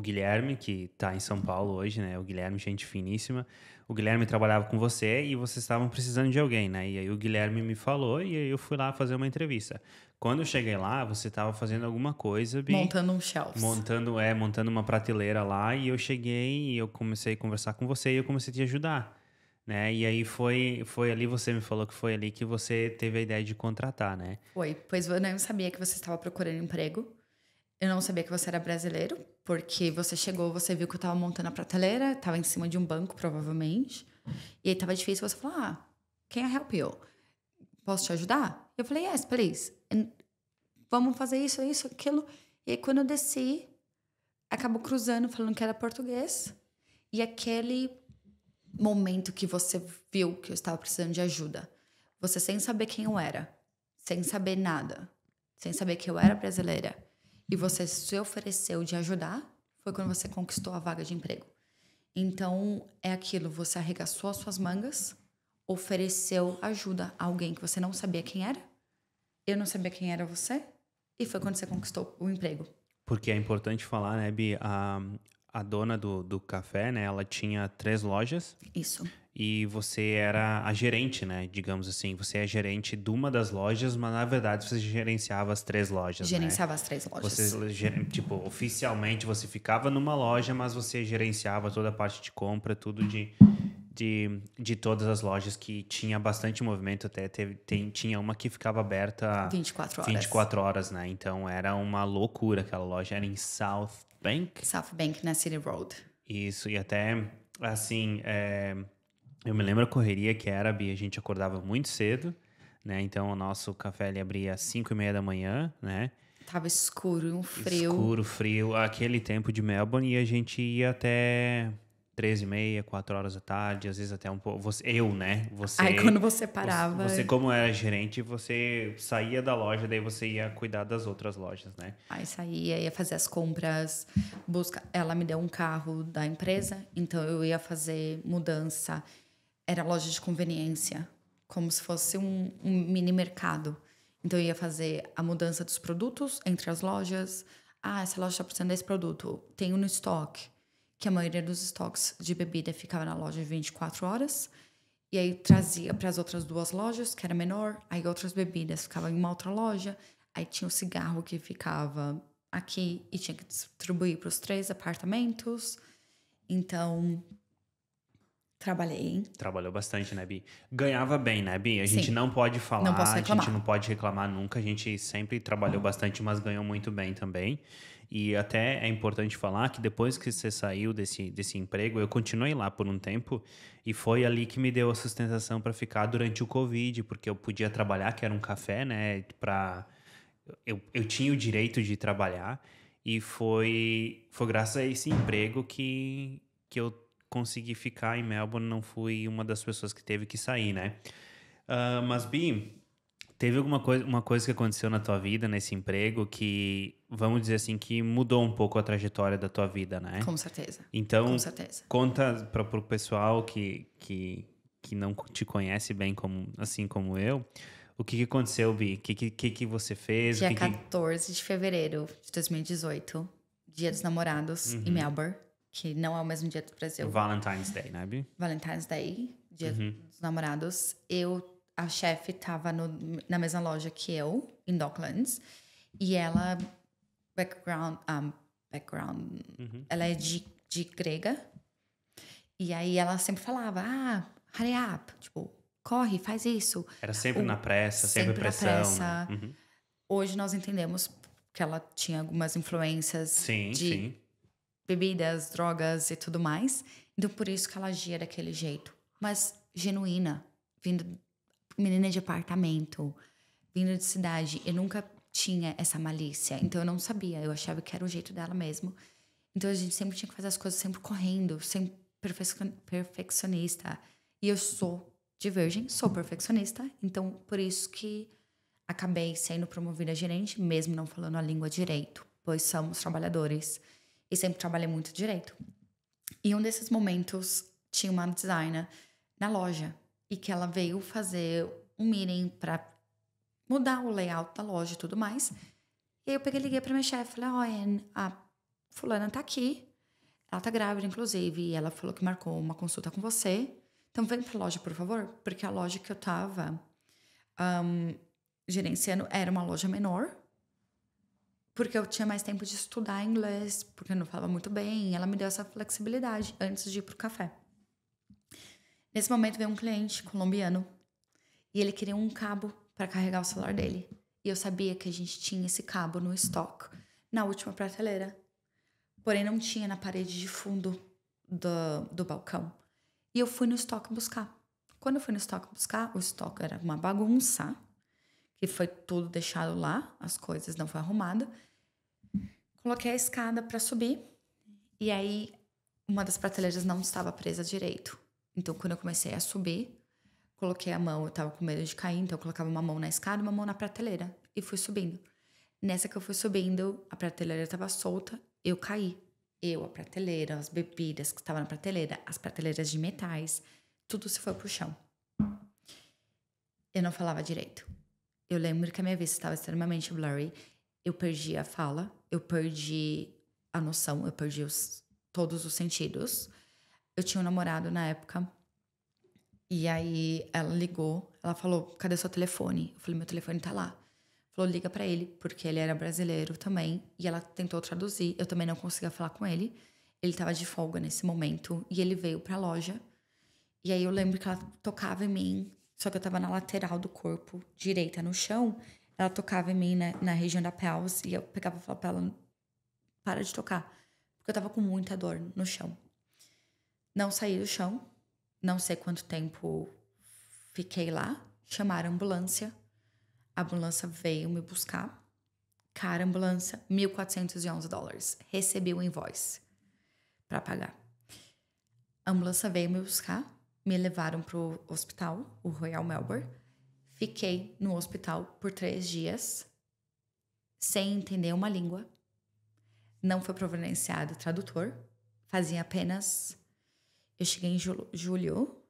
Guilherme, que tá em São Paulo hoje, né, o Guilherme, gente finíssima. O Guilherme trabalhava com você e vocês estavam precisando de alguém, né, e aí o Guilherme me falou e aí eu fui lá fazer uma entrevista. Quando eu cheguei lá, você estava fazendo alguma coisa, Bi, Montando um shelf. montando uma prateleira lá, e eu cheguei e eu comecei a conversar com você e eu comecei a te ajudar, né? E aí foi ali, você me falou que foi ali que você teve a ideia de contratar, né? Foi, pois eu não sabia que você estava procurando emprego. Eu não sabia que você era brasileiro, porque você chegou, você viu que eu estava montando a prateleira, estava em cima de um banco, provavelmente. E aí estava difícil, você falou, can I help you? Posso te ajudar? Eu falei, yes, please. Vamos fazer isso, aquilo. E aí, quando eu desci, acabou cruzando, falando que era português. E aquele momento que você viu que eu estava precisando de ajuda, você sem saber quem eu era, sem saber nada, sem saber que eu era brasileira, e você se ofereceu de ajudar, foi quando você conquistou a vaga de emprego. Então, é aquilo, você arregaçou as suas mangas, ofereceu ajuda a alguém que você não sabia quem era, eu não sabia quem era você, e foi quando você conquistou o emprego. Porque é importante falar, né, Bi, a dona do café, né, ela tinha 3 lojas Isso. e você era a gerente, né, digamos assim. Você é gerente de uma das lojas, mas na verdade você gerenciava as 3 lojas, né? Gerenciava as 3 Você, lojas. tipo, oficialmente você ficava numa loja, mas você gerenciava toda a parte de compra, tudo de todas as lojas que tinha bastante movimento. Até tinha uma que ficava aberta 24 horas. 24 horas, né? Então era uma loucura aquela loja. Era em South Bank. South Bank na City Road. Isso, e até, assim, eu me lembro a correria que era, Bia, a gente acordava muito cedo, né? Então o nosso café ele abria às 5:30 da manhã, né? Tava escuro, um frio. Escuro, frio, aquele tempo de Melbourne, e a gente ia até 13:30, 4 horas da tarde, às vezes até um pouco. Eu, né? Aí quando você parava. Você, como era gerente, você saía da loja, daí você ia cuidar das outras lojas, né? Aí saía, ia fazer as compras, ela me deu um carro da empresa, então eu ia fazer mudança. Era loja de conveniência, como se fosse um mini mercado. Então eu ia fazer a mudança dos produtos entre as lojas. Ah, essa loja está precisando desse produto. Tenho no estoque, que a maioria dos estoques de bebida ficava na loja 24 horas. E aí trazia para as outras 2 lojas, que era menor. Aí outras bebidas ficavam em uma outra loja. Aí tinha o cigarro que ficava aqui e tinha que distribuir para os 3 apartamentos. Então, trabalhei. Trabalhou bastante, né, Bi? Ganhava bem, né, Bi? A gente Sim, não pode falar, não posso a gente não reclamar. pode reclamar nunca. A gente sempre trabalhou bastante, mas ganhou muito bem também. E até é importante falar que depois que você saiu desse emprego, eu continuei lá por um tempo e foi ali que me deu a sustentação para ficar durante o Covid, porque eu podia trabalhar, que era um café, né, eu tinha o direito de trabalhar e foi graças a esse emprego que eu consegui ficar em Melbourne, não fui uma das pessoas que teve que sair, né? Mas, Bi, teve uma coisa que aconteceu na tua vida, nesse emprego, que, vamos dizer assim, que mudou um pouco a trajetória da tua vida, né? Com certeza. Com Então, certeza. conta para o pessoal que não te conhece bem como, assim como eu, o que aconteceu, Bi? O que você fez? Dia 14 de fevereiro de 2018, Dia dos Namorados, em Melbourne, que não é o mesmo dia do Brasil. Valentine's Day, né, Bi? Valentine's Day, Dia dos Namorados. A chefe tava na mesma loja que eu, em Docklands, e ela, background, ela é de grega, e aí ela sempre falava, hurry up, tipo, corre, faz isso. Era sempre na pressa, sempre na pressão, pressa. né? Uhum. Hoje nós entendemos que ela tinha algumas influências Sim, de sim. bebidas, drogas e tudo mais. Então, por isso que ela agia daquele jeito. Mas genuína, vindo menina de apartamento, vindo de cidade. Eu nunca tinha essa malícia. Então, eu não sabia. Eu achava que era o jeito dela mesmo. Então, a gente sempre tinha que fazer as coisas sempre correndo, sempre perfeccionista. E eu sou de virgem, sou perfeccionista. Então, por isso que acabei sendo promovida a gerente, mesmo não falando a língua direito, pois somos trabalhadores e sempre trabalhei muito direito. E um desses momentos tinha uma designer na loja e que ela veio fazer um meeting para mudar o layout da loja e tudo mais. E aí eu peguei e liguei para minha chefe e falei, Anne, a fulana tá aqui, ela tá grávida inclusive, e ela falou que marcou uma consulta com você, então vem pra loja, por favor, porque a loja que eu tava gerenciando era uma loja menor, porque eu tinha mais tempo de estudar inglês, porque eu não falava muito bem. Ela me deu essa flexibilidade antes de ir pro café. Nesse momento veio um cliente colombiano e ele queria um cabo para carregar o celular dele. E eu sabia que a gente tinha esse cabo no estoque, na última prateleira. Porém, não tinha na parede de fundo do balcão. E eu fui no estoque buscar. Quando eu fui no estoque buscar, o estoque era uma bagunça, que foi tudo deixado lá, as coisas não foram arrumadas. Coloquei a escada para subir e aí uma das prateleiras não estava presa direito. Então, quando eu comecei a subir, coloquei a mão, eu tava com medo de cair, então eu colocava uma mão na escada e uma mão na prateleira e fui subindo. Nessa que eu fui subindo, a prateleira estava solta, eu caí. A prateleira, as bebidas que estavam na prateleira, as prateleiras de metais, tudo se foi pro chão. Eu não falava direito. Eu lembro que a minha vista estava extremamente blurry. eu perdi a fala, eu perdi a noção, eu perdi todos os sentidos. Eu tinha um namorado na época, e aí ela ligou, ela falou, cadê seu telefone? Eu falei, meu telefone tá lá. Falou, liga pra ele, porque ele era brasileiro também, e ela tentou traduzir, eu também não conseguia falar com ele. Ele tava de folga nesse momento, e ele veio pra loja, e aí eu lembro que ela tocava em mim, só que eu tava na lateral do corpo, direita no chão, ela tocava em mim, né, na região da pelvis, e eu pegava e falava pra ela, para de tocar, porque eu tava com muita dor no chão. Não saí do chão, não sei quanto tempo fiquei lá, chamaram a ambulância veio me buscar. Cara, ambulância, $1.411. Recebi o invoice pra pagar. A ambulância veio me buscar, me levaram pro hospital, o Royal Melbourne. Fiquei no hospital por 3 dias, sem entender uma língua. Não foi providenciado tradutor. Fazia apenas... Eu cheguei em julho.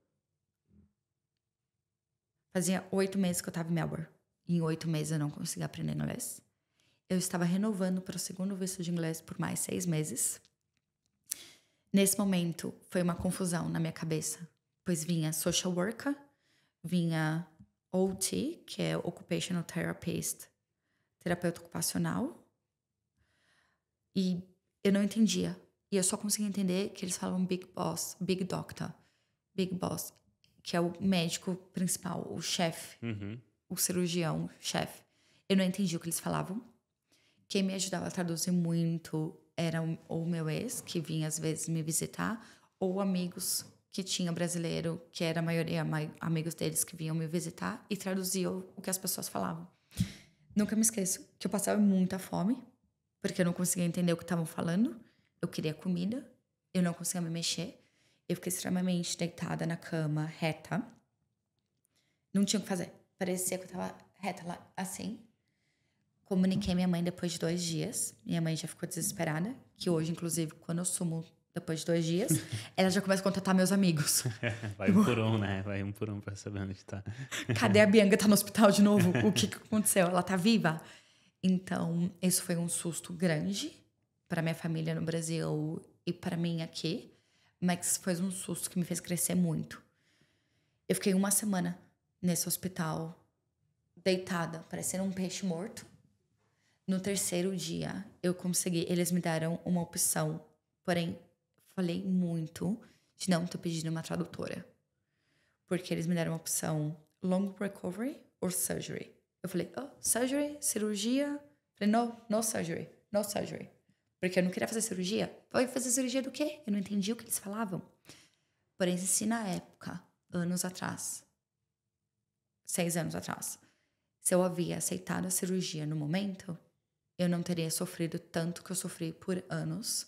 Fazia 8 meses que eu tava em Melbourne. Em 8 meses eu não conseguia aprender inglês. Eu estava renovando para o segundo visto de inglês por mais 6 meses. Nesse momento, foi uma confusão na minha cabeça. Pois vinha social worker, vinha OT, que é Occupational Therapist, terapeuta ocupacional. E eu não entendia. E eu só conseguia entender que eles falavam Big Boss, Big Doctor, Big Boss, que é o médico principal, o chefe, o cirurgião, chefe. Eu não entendi o que eles falavam. Quem me ajudava a traduzir muito era o meu ex, que vinha às vezes me visitar, ou amigos que tinha brasileiro, que era a maioria amigos deles que vinham me visitar e traduziam o que as pessoas falavam. Nunca me esqueço que eu passava muita fome, porque eu não conseguia entender o que estavam falando. Eu queria comida, eu não conseguia me mexer. Eu fiquei extremamente deitada na cama, reta. Não tinha o que fazer. Parecia que eu tava reta lá, assim. Comuniquei minha mãe depois de 2 dias. Minha mãe já ficou desesperada. Que hoje, inclusive, quando eu sumo depois de 2 dias, ela já começa a contatar meus amigos. Vai um por um, né? Vai um por um pra saber onde tá. Cadê a Bianca? Tá no hospital de novo? O que aconteceu? Ela tá viva? Então, isso foi um susto grande para minha família no Brasil e para mim aqui. Mas foi um susto que me fez crescer muito. Eu fiquei 1 semana nesse hospital, deitada, parecendo um peixe morto. No 3º dia, eu consegui... Eles me deram uma opção. Porém, falei muito de não ter pedido uma tradutora. Porque eles me deram uma opção long recovery or surgery. Eu falei, surgery? Cirurgia? Falei, no surgery. No surgery. Porque eu não queria fazer cirurgia. Vai fazer cirurgia do quê? Eu não entendi o que eles falavam. Porém, se na época, anos atrás, 6 anos atrás, se eu havia aceitado a cirurgia no momento, eu não teria sofrido tanto que eu sofri por anos.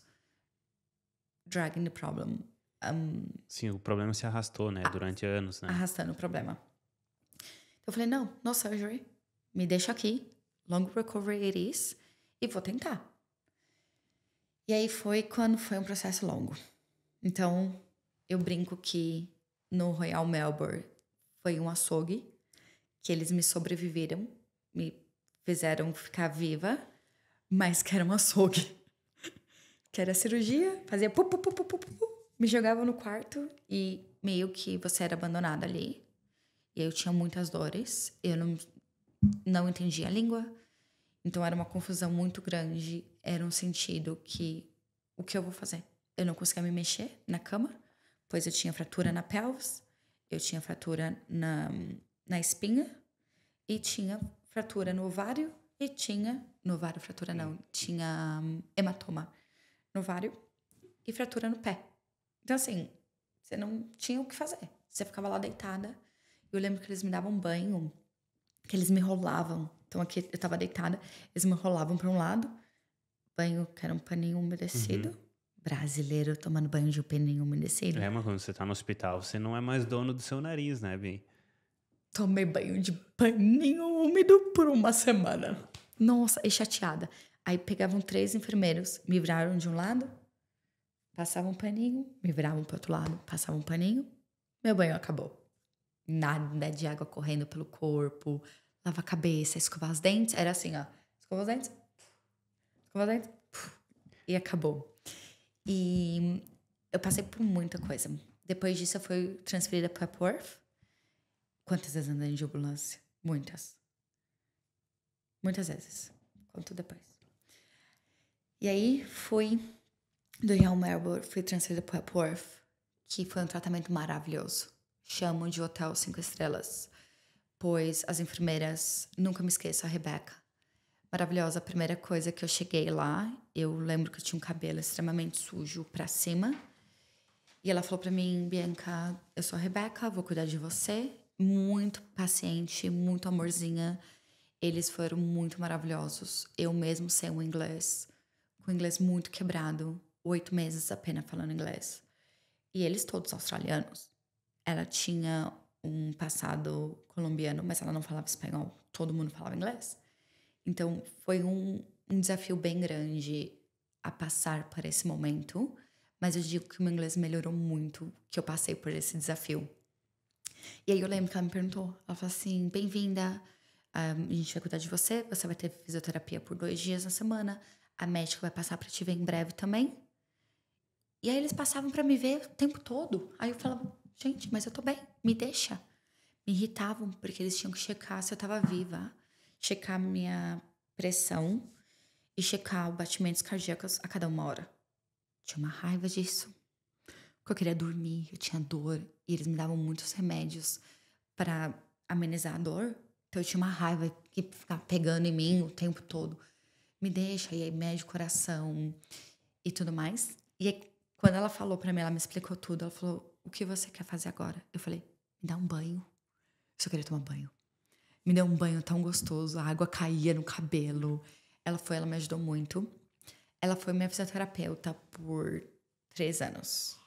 Dragging the problem. Sim, o problema se arrastou, né? Durante anos, né? Arrastando o problema. Eu falei, no surgery. Me deixa aqui. Long recovery it is. E vou tentar. E aí foi quando foi um processo longo. Então, eu brinco que no Royal Melbourne foi um açougue, que eles me sobreviveram, me fizeram ficar viva, mas que era um açougue. Que era cirurgia, fazia me jogava no quarto e meio que você era abandonada ali. E eu tinha muitas dores, eu não entendia a língua, então era uma confusão muito grande. Era um sentido que, o que eu vou fazer? Eu não conseguia me mexer na cama, pois eu tinha fratura na pelvis, eu tinha fratura na espinha, e tinha fratura no ovário, e tinha... No ovário, fratura não, tinha hematoma no ovário e fratura no pé. Então, assim, você não tinha o que fazer. Você ficava lá deitada. Eu lembro que eles me davam banho, que eles me rolavam. Então, aqui eu tava deitada, eles me rolavam para um lado, banho que era um paninho umedecido. Brasileiro tomando banho de um paninho umedecido. Mas quando você tá no hospital, você não é mais dono do seu nariz, né, Bi? Tomei banho de paninho úmido por 1 semana. Nossa, e chateada. Aí pegavam 3 enfermeiros, me viraram de um lado, passavam um paninho, me viravam pro outro lado, passavam um paninho, meu banho acabou. Nada de água correndo pelo corpo, lavar a cabeça, escovar os dentes. Era assim, ó, escovar os dentes, escova dente, e acabou. E eu passei por muita coisa. Depois disso, eu fui transferida para Epworth. Quantas vezes andei de ambulância? Muitas. Muitas vezes. Conto depois. E aí, fui do Royal Melbourne, fui transferida para Epworth, que foi um tratamento maravilhoso. Chamo de hotel 5 estrelas, pois as enfermeiras, nunca me esqueço, a Rebecca, maravilhosa. A primeira coisa que eu cheguei lá, eu lembro que eu tinha um cabelo extremamente sujo pra cima. E ela falou pra mim, Bianca, eu sou a Rebecca, vou cuidar de você. Muito paciente, muito amorzinha. Eles foram muito maravilhosos. Eu mesmo sei o inglês, com o inglês muito quebrado, 8 meses apenas falando inglês. E eles todos australianos. Ela tinha um passado colombiano, mas ela não falava espanhol. Todo mundo falava inglês. Então, foi um desafio bem grande a passar por esse momento. Mas eu digo que o meu inglês melhorou muito, que eu passei por esse desafio. E aí eu lembro que ela me perguntou. Ela falou assim, bem-vinda, a gente vai cuidar de você. Você vai ter fisioterapia por 2 dias na semana. A médica vai passar pra te ver em breve também. E aí eles passavam pra me ver o tempo todo. Aí eu falava, gente, mas eu tô bem, me deixa. Me irritavam, porque eles tinham que checar se eu tava viva. Checar minha pressão e checar os batimentos cardíacos a cada 1 hora. Tinha uma raiva disso. Porque eu queria dormir, eu tinha dor. E eles me davam muitos remédios pra amenizar a dor. Então eu tinha uma raiva que ficava pegando em mim o tempo todo. Me deixa, e aí médico, coração e tudo mais. E aí, quando ela falou pra mim, ela me explicou tudo. Ela falou, o que você quer fazer agora? Eu falei, me dá um banho. Eu só queria tomar banho. Me deu um banho tão gostoso, a água caía no cabelo. Ela me ajudou muito. Ela foi minha fisioterapeuta por 3 anos.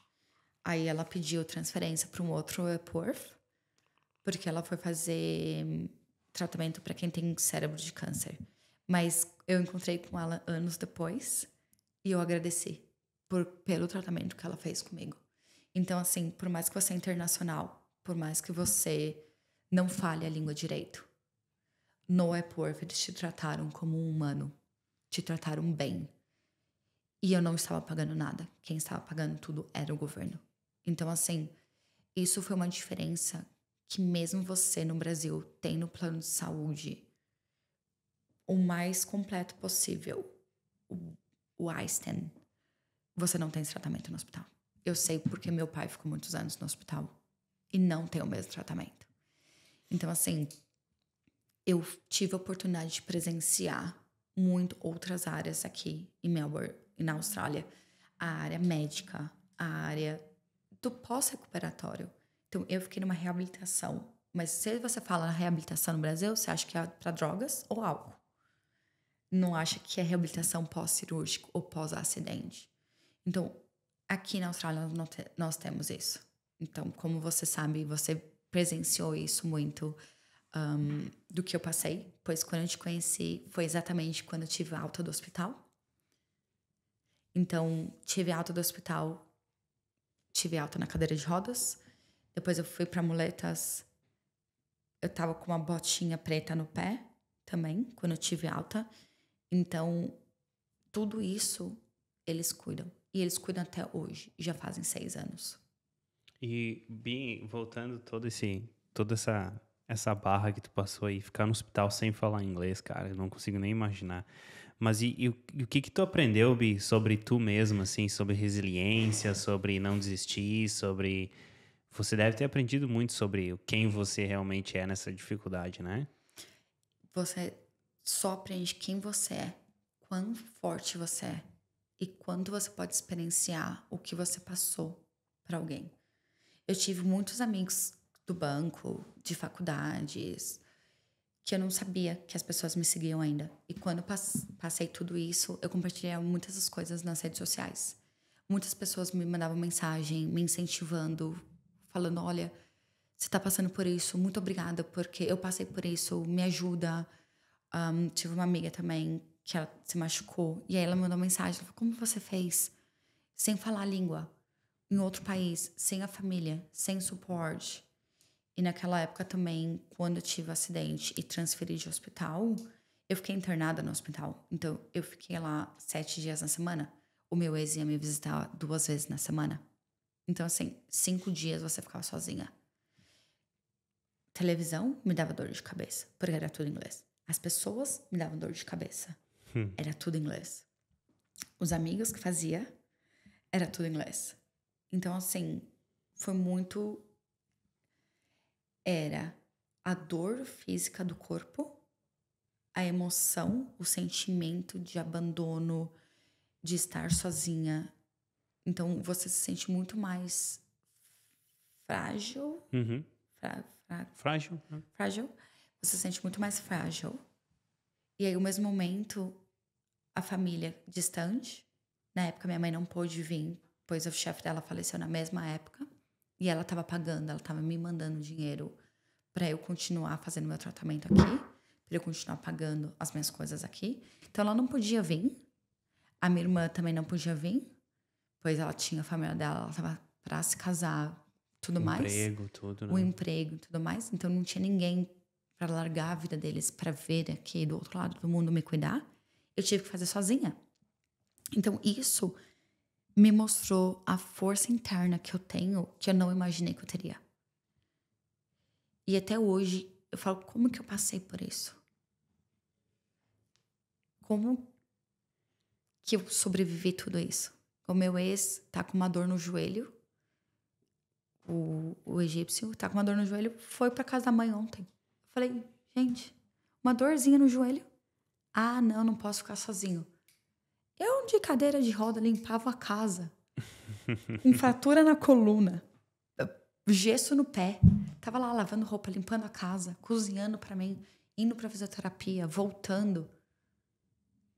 Aí ela pediu transferência para um outro Epworth, porque ela foi fazer tratamento para quem tem cérebro de câncer. Mas eu encontrei com ela anos depois e eu agradeci pelo tratamento que ela fez comigo. Então, assim, por mais que você é internacional, por mais que você não fale a língua direito, no Epworth eles te trataram como um humano, te trataram bem. E eu não estava pagando nada. Quem estava pagando tudo era o governo. Então, assim, isso foi uma diferença que mesmo você no Brasil tem no plano de saúde o mais completo possível, o Einstein, você não tem esse tratamento no hospital. Eu sei porque meu pai ficou muitos anos no hospital e não tem o mesmo tratamento. Então, assim, eu tive a oportunidade de presenciar muito outras áreas aqui em Melbourne e na Austrália. A área médica, a área do pós-recuperatório. Então, eu fiquei numa reabilitação. Mas se você fala na reabilitação no Brasil, você acha que é para drogas ou álcool. Não acha que é reabilitação pós-cirúrgico ou pós-acidente. Então, aqui na Austrália nós temos isso. Então, como você sabe, você presenciou isso muito do que eu passei. Pois quando eu te conheci, foi exatamente quando eu tive alta do hospital. Então, tive alta do hospital, tive alta na cadeira de rodas. Depois eu fui para muletas. Eu tava com uma botinha preta no pé também, quando eu tive alta. Então, tudo isso eles cuidam. E eles cuidam até hoje. Já fazem 6 anos. E, Bi, voltando toda essa barra que tu passou aí, ficar no hospital sem falar inglês, cara, eu não consigo nem imaginar. Mas e o que tu aprendeu, Bi, sobre tu mesmo, assim, sobre resiliência, sobre não desistir, sobre... Você deve ter aprendido muito sobre quem você realmente é nessa dificuldade, né? Você só aprende quem você é, quão forte você é e quanto você pode experienciar o que você passou para alguém. Eu tive muitos amigos do banco, de faculdades, que eu não sabia que as pessoas me seguiam ainda. E quando eu passei tudo isso, eu compartilhei muitas das coisas nas redes sociais. Muitas pessoas me mandavam mensagem, me incentivando, falando, olha, você tá passando por isso, muito obrigada, porque eu passei por isso, me ajuda. Tive uma amiga também que ela se machucou, e aí ela me mandou mensagem, ela falou, como você fez? Sem falar a língua, em outro país, sem a família, sem suporte. E naquela época também, quando eu tive o acidente e transferi de hospital, Eu fiquei internada no hospital. Então, eu fiquei lá 7 dias na semana. O meu ex ia me visitar 2 vezes na semana. Então, assim, 5 dias você ficava sozinha. Televisão me dava dor de cabeça, porque era tudo em inglês. As pessoas me davam dor de cabeça. Era tudo em inglês. Os amigos que fazia, era tudo em inglês. Então, assim, foi muito... Era a dor física do corpo, a emoção, o sentimento de abandono, de estar sozinha. Então, você se sente muito mais frágil. Frágil. Né? Frágil. Você se sente muito mais frágil. E aí, ao mesmo momento, a família distante. Na época, minha mãe não pôde vir, pois o chefe dela faleceu na mesma época. E ela estava pagando, ela estava me mandando dinheiro para eu continuar fazendo meu tratamento aqui, para eu continuar pagando as minhas coisas aqui. Então, ela não podia vir. A minha irmã também não podia vir, pois ela tinha a família dela, ela estava para se casar, tudo mais. Emprego, tudo, né? O emprego e tudo mais. Então, não tinha ninguém para largar a vida deles para vir aqui do outro lado do mundo me cuidar. Eu tive que fazer sozinha. Então, isso me mostrou a força interna que eu tenho, que eu não imaginei que eu teria. E até hoje, eu falo, como que eu passei por isso? Como que eu sobrevivi tudo isso? O meu ex tá com uma dor no joelho. O egípcio tá com uma dor no joelho. Foi pra casa da mãe ontem. Eu falei, gente, uma dorzinha no joelho? Ah, não posso ficar sozinho. Eu, de cadeira de roda, limpava a casa. Com fratura na coluna. Gesso no pé. Tava lá lavando roupa, limpando a casa, cozinhando pra mim, indo pra fisioterapia, voltando,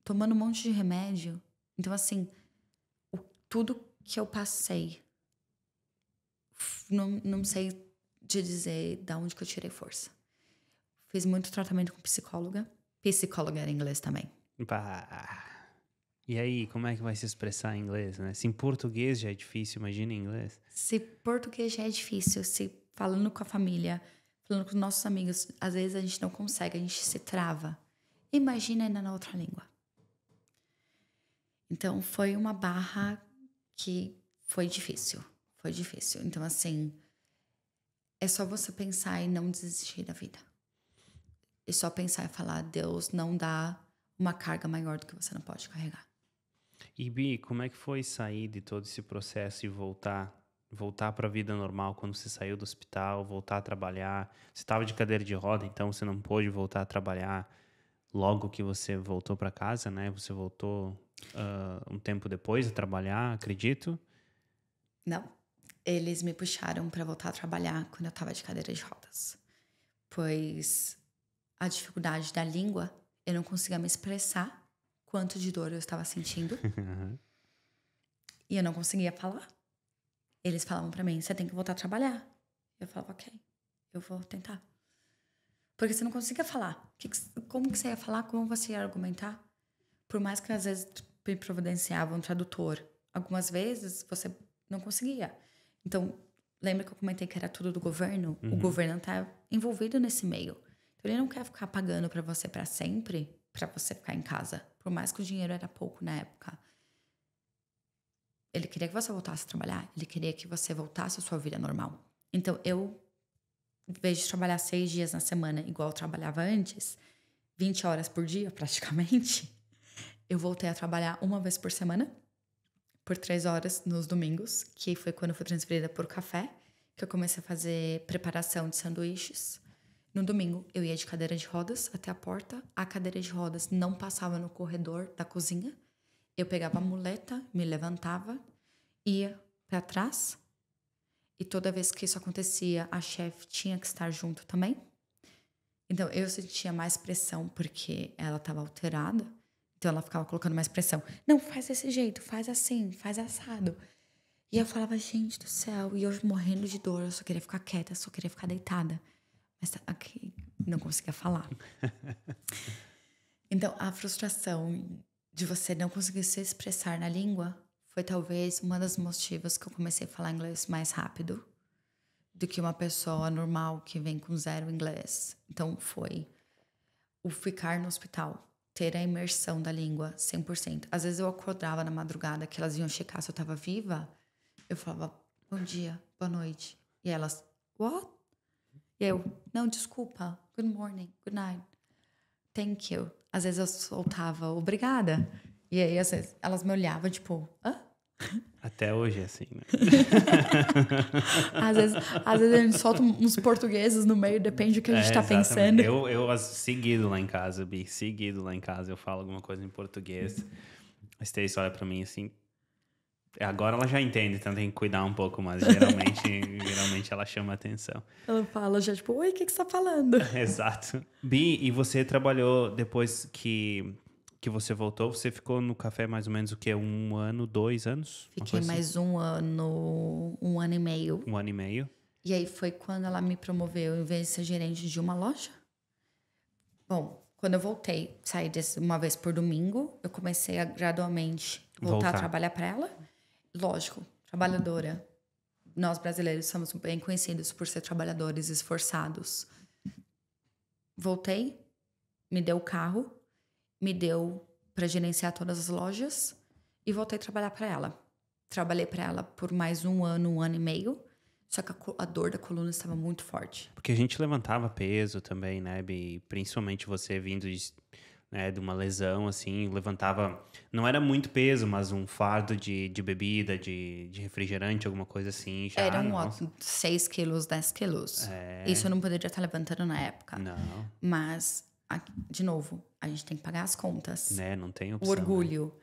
tomando um monte de remédio. Então, assim, tudo que eu passei, não sei te dizer de onde que eu tirei força. Fiz muito tratamento com psicóloga. Psicóloga era em inglês também. Bah. E aí, como é que vai se expressar em inglês, né? Se em português já é difícil, imagina em inglês. Se português já é difícil, se falando com a família, falando com os nossos amigos, às vezes a gente não consegue, a gente se trava. Imagina ainda na outra língua. Então, foi uma barra que foi difícil. Foi difícil. Então, assim, é só você pensar e não desistir da vida. É só pensar e falar, Deus não dá uma carga maior do que você não pode carregar. E Bi, como é que foi sair de todo esse processo e voltar para a vida normal quando você saiu do hospital, voltar a trabalhar? Você estava de cadeira de roda, então você não pôde voltar a trabalhar logo que você voltou para casa, né? Você voltou um tempo depois a trabalhar, acredito? Não. Eles me puxaram para voltar a trabalhar quando eu estava de cadeira de rodas. Pois a dificuldade da língua, eu não conseguia me expressar quanto de dor eu estava sentindo. E eu não conseguia falar. Eles falavam pra mim, você tem que voltar a trabalhar. Eu falava, ok, eu vou tentar. Porque você não conseguia falar. Como que você ia falar? Como você ia argumentar? Por mais que às vezes me providenciava um tradutor, algumas vezes você não conseguia. Então, lembra que eu comentei que era tudo do governo? O governo tá envolvido nesse meio. Então, ele não quer ficar pagando pra você pra sempre, pra você ficar em casa. Por mais que o dinheiro era pouco na época. Ele queria que você voltasse a trabalhar. Ele queria que você voltasse à sua vida normal. Então, eu, em vez de trabalhar 6 dias na semana, igual eu trabalhava antes, 20 horas por dia, praticamente, eu voltei a trabalhar uma vez por semana, por 3 horas nos domingos, que foi quando eu fui transferida por café, que eu comecei a fazer preparação de sanduíches. No domingo, eu ia de cadeira de rodas até a porta. A cadeira de rodas não passava no corredor da cozinha. Eu pegava a muleta, me levantava, ia para trás. E toda vez que isso acontecia, a chefe tinha que estar junto também. Então, eu sentia mais pressão porque ela estava alterada. Então, ela ficava colocando mais pressão. Não, faz desse jeito, faz assim, faz assado. E eu falava, gente do céu. E eu morrendo de dor, eu só queria ficar quieta, eu só queria ficar deitada. Mas aqui, não conseguia falar. Então, a frustração de você não conseguir se expressar na língua foi talvez uma das motivos que eu comecei a falar inglês mais rápido do que uma pessoa normal que vem com 0 inglês. Então, foi o ficar no hospital, ter a imersão da língua 100%. Às vezes eu acordava na madrugada que elas iam checar se eu tava viva. Eu falava, bom dia, boa noite. E elas, what? E eu, não, desculpa, good morning, good night, thank you. Às vezes eu soltava, obrigada. E aí, às vezes, elas me olhavam, tipo, hã? Até hoje é assim, né? Às vezes a gente solta uns portugueses no meio, depende do que a gente tá exatamente. pensando. Eu seguido lá em casa, Bi, seguido lá em casa, eu falo alguma coisa em português. A Stacy olha pra mim assim. Agora ela já entende, então tem que cuidar um pouco, mas geralmente ela chama atenção. Ela fala já, tipo, oi, o que você tá falando? Exato. Bi, e você trabalhou depois que você voltou? Você ficou no café mais ou menos o quê? 1 ano, 2 anos? Uma Fiquei coisa assim? mais um ano e meio. 1 ano e meio? E aí foi quando ela me promoveu, em vez de ser gerente de uma loja. Bom, quando eu voltei, saí uma vez por domingo, eu comecei a gradualmente voltar a trabalhar para ela. Lógico, trabalhadora. Nós brasileiros somos bem conhecidos por ser trabalhadores esforçados. Voltei, me deu o carro, me deu para gerenciar todas as lojas e voltei a trabalhar para ela. Trabalhei para ela por mais 1 ano e meio, só que a dor da coluna estava muito forte. Porque a gente levantava peso também, né, Bi? Principalmente você vindo de uma lesão, assim, levantava... Não era muito peso, mas um fardo de bebida, de refrigerante, alguma coisa assim. Já, Eram 6 quilos, 10 quilos. Isso eu não poderia estar levantando na época. Não. Mas, de novo, a gente tem que pagar as contas. Né, não tem opção. O orgulho. Né?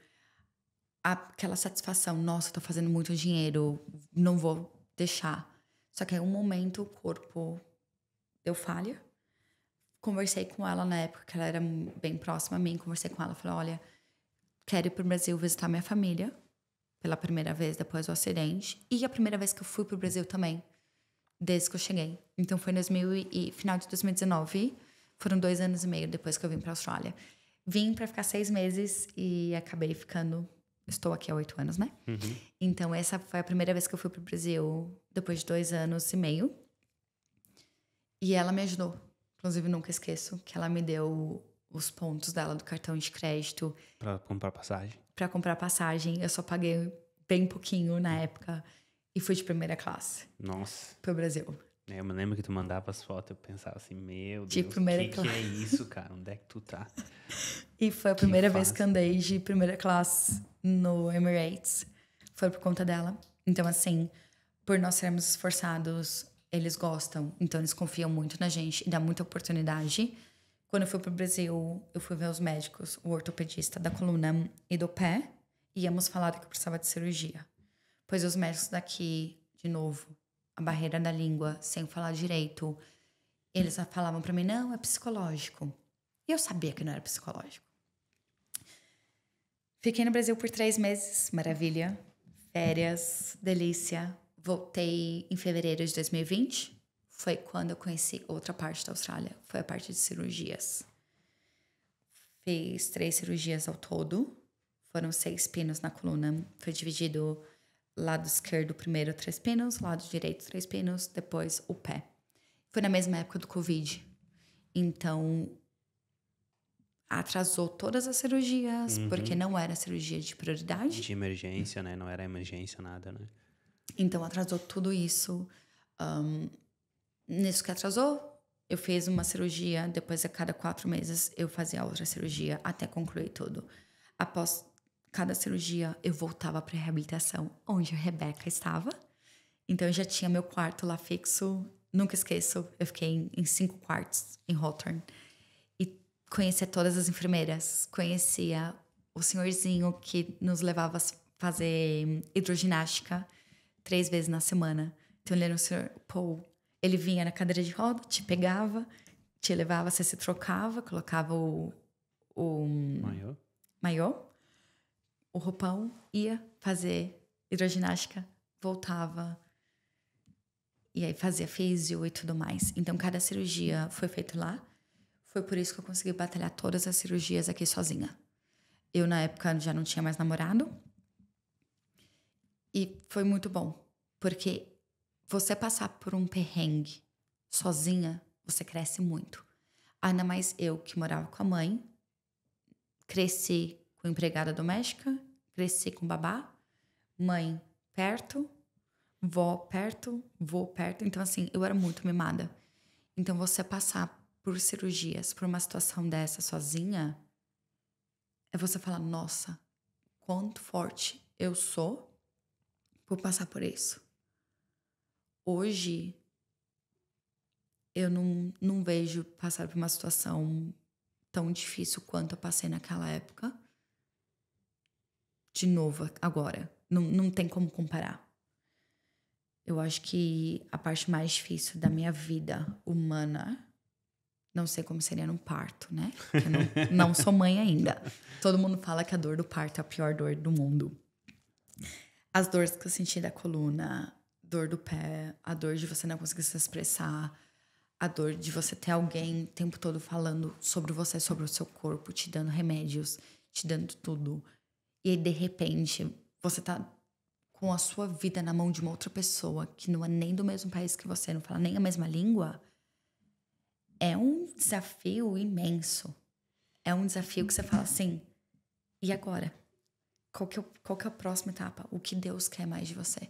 Aquela satisfação. Nossa, eu tô fazendo muito dinheiro. Não vou deixar. Só que em um momento o corpo deu falha. Conversei com ela na época, que ela era bem próxima a mim. Conversei com ela, falei, olha, quero ir pro Brasil visitar minha família. Pela primeira vez depois do acidente. E a primeira vez que eu fui pro Brasil também. Desde que eu cheguei. Então foi final de 2019. Foram 2 anos e meio depois que eu vim pra Austrália. Vim pra ficar 6 meses e acabei ficando... Estou aqui há 8 anos, né? Uhum. Então essa foi a primeira vez que eu fui pro Brasil depois de 2 anos e meio. E ela me ajudou. Inclusive, nunca esqueço que ela me deu os pontos dela do cartão de crédito. Pra comprar passagem. Pra comprar passagem. Eu só paguei bem pouquinho na época. E fui de primeira classe. Nossa. Pro Brasil. Eu me lembro que tu mandava as fotos, eu pensava assim, meu Deus, De primeira que é isso, cara? Onde é que tu tá? E foi a primeira vez que andei de primeira classe no Emirates. Foi por conta dela. Então, assim, por nós sermos esforçados, eles gostam. Então, eles confiam muito na gente e dá muita oportunidade. Quando eu fui pro Brasil, eu fui ver os médicos, o ortopedista da coluna e do pé. E íamos falar que eu precisava de cirurgia. Pois os médicos daqui, de novo, a barreira da língua, sem falar direito, eles falavam pra mim, não, é psicológico. E eu sabia que não era psicológico. Fiquei no Brasil por 3 meses, maravilha. Férias, delícia. Voltei em fevereiro de 2020. Foi quando eu conheci outra parte da Austrália. Foi a parte de cirurgias. Fiz 3 cirurgias ao todo. Foram 6 pinos na coluna. Foi dividido lado esquerdo primeiro 3 pinos, lado direito 3 pinos, depois o pé. Foi na mesma época do Covid. Então, atrasou todas as cirurgias, porque não era cirurgia de prioridade. De emergência, né? Não era emergência, nada, né? Então, atrasou tudo isso. Nisso que atrasou, eu fiz uma cirurgia. Depois, a cada 4 meses, eu fazia outra cirurgia até concluir tudo. Após cada cirurgia, eu voltava para a reabilitação, onde a Rebeca estava. Então, eu já tinha meu quarto lá fixo. Nunca esqueço, eu fiquei em 5 quartos em Hawthorne. E conhecia todas as enfermeiras. Conhecia o senhorzinho que nos levava a fazer hidroginástica 3 vezes na semana. Então, ele era o senhor Paul. Ele vinha na cadeira de roda, te pegava, te levava, você se trocava, colocava o maiô, o roupão, ia fazer hidroginástica, voltava, e aí fazia físio e tudo mais. Então, cada cirurgia foi feita lá. Foi por isso que eu consegui batalhar todas as cirurgias aqui sozinha. Eu, na época, já não tinha mais namorado. E foi muito bom, porque você passar por um perrengue sozinha, você cresce muito. Ainda mais eu que morava com a mãe, cresci com empregada doméstica, cresci com babá, mãe perto, vó perto, vô perto. Então, assim, eu era muito mimada. Então, você passar por cirurgias, por uma situação dessa sozinha, é você falar, nossa, quanto forte eu sou por passar por isso. Hoje, eu não vejo passar por uma situação tão difícil quanto eu passei naquela época. De novo, agora. Não tem como comparar. Eu acho que a parte mais difícil da minha vida humana, não sei como seria num parto, né? Eu não sou mãe ainda. Todo mundo fala que a dor do parto é a pior dor do mundo. As dores que eu senti da coluna, dor do pé, a dor de você não conseguir se expressar, a dor de você ter alguém o tempo todo falando sobre você, sobre o seu corpo, te dando remédios, te dando tudo. E aí, de repente, você tá com a sua vida na mão de uma outra pessoa que não é nem do mesmo país que você, não fala nem a mesma língua. É um desafio imenso. É um desafio que você fala assim, e agora? Qual que é a próxima etapa? O que Deus quer mais de você?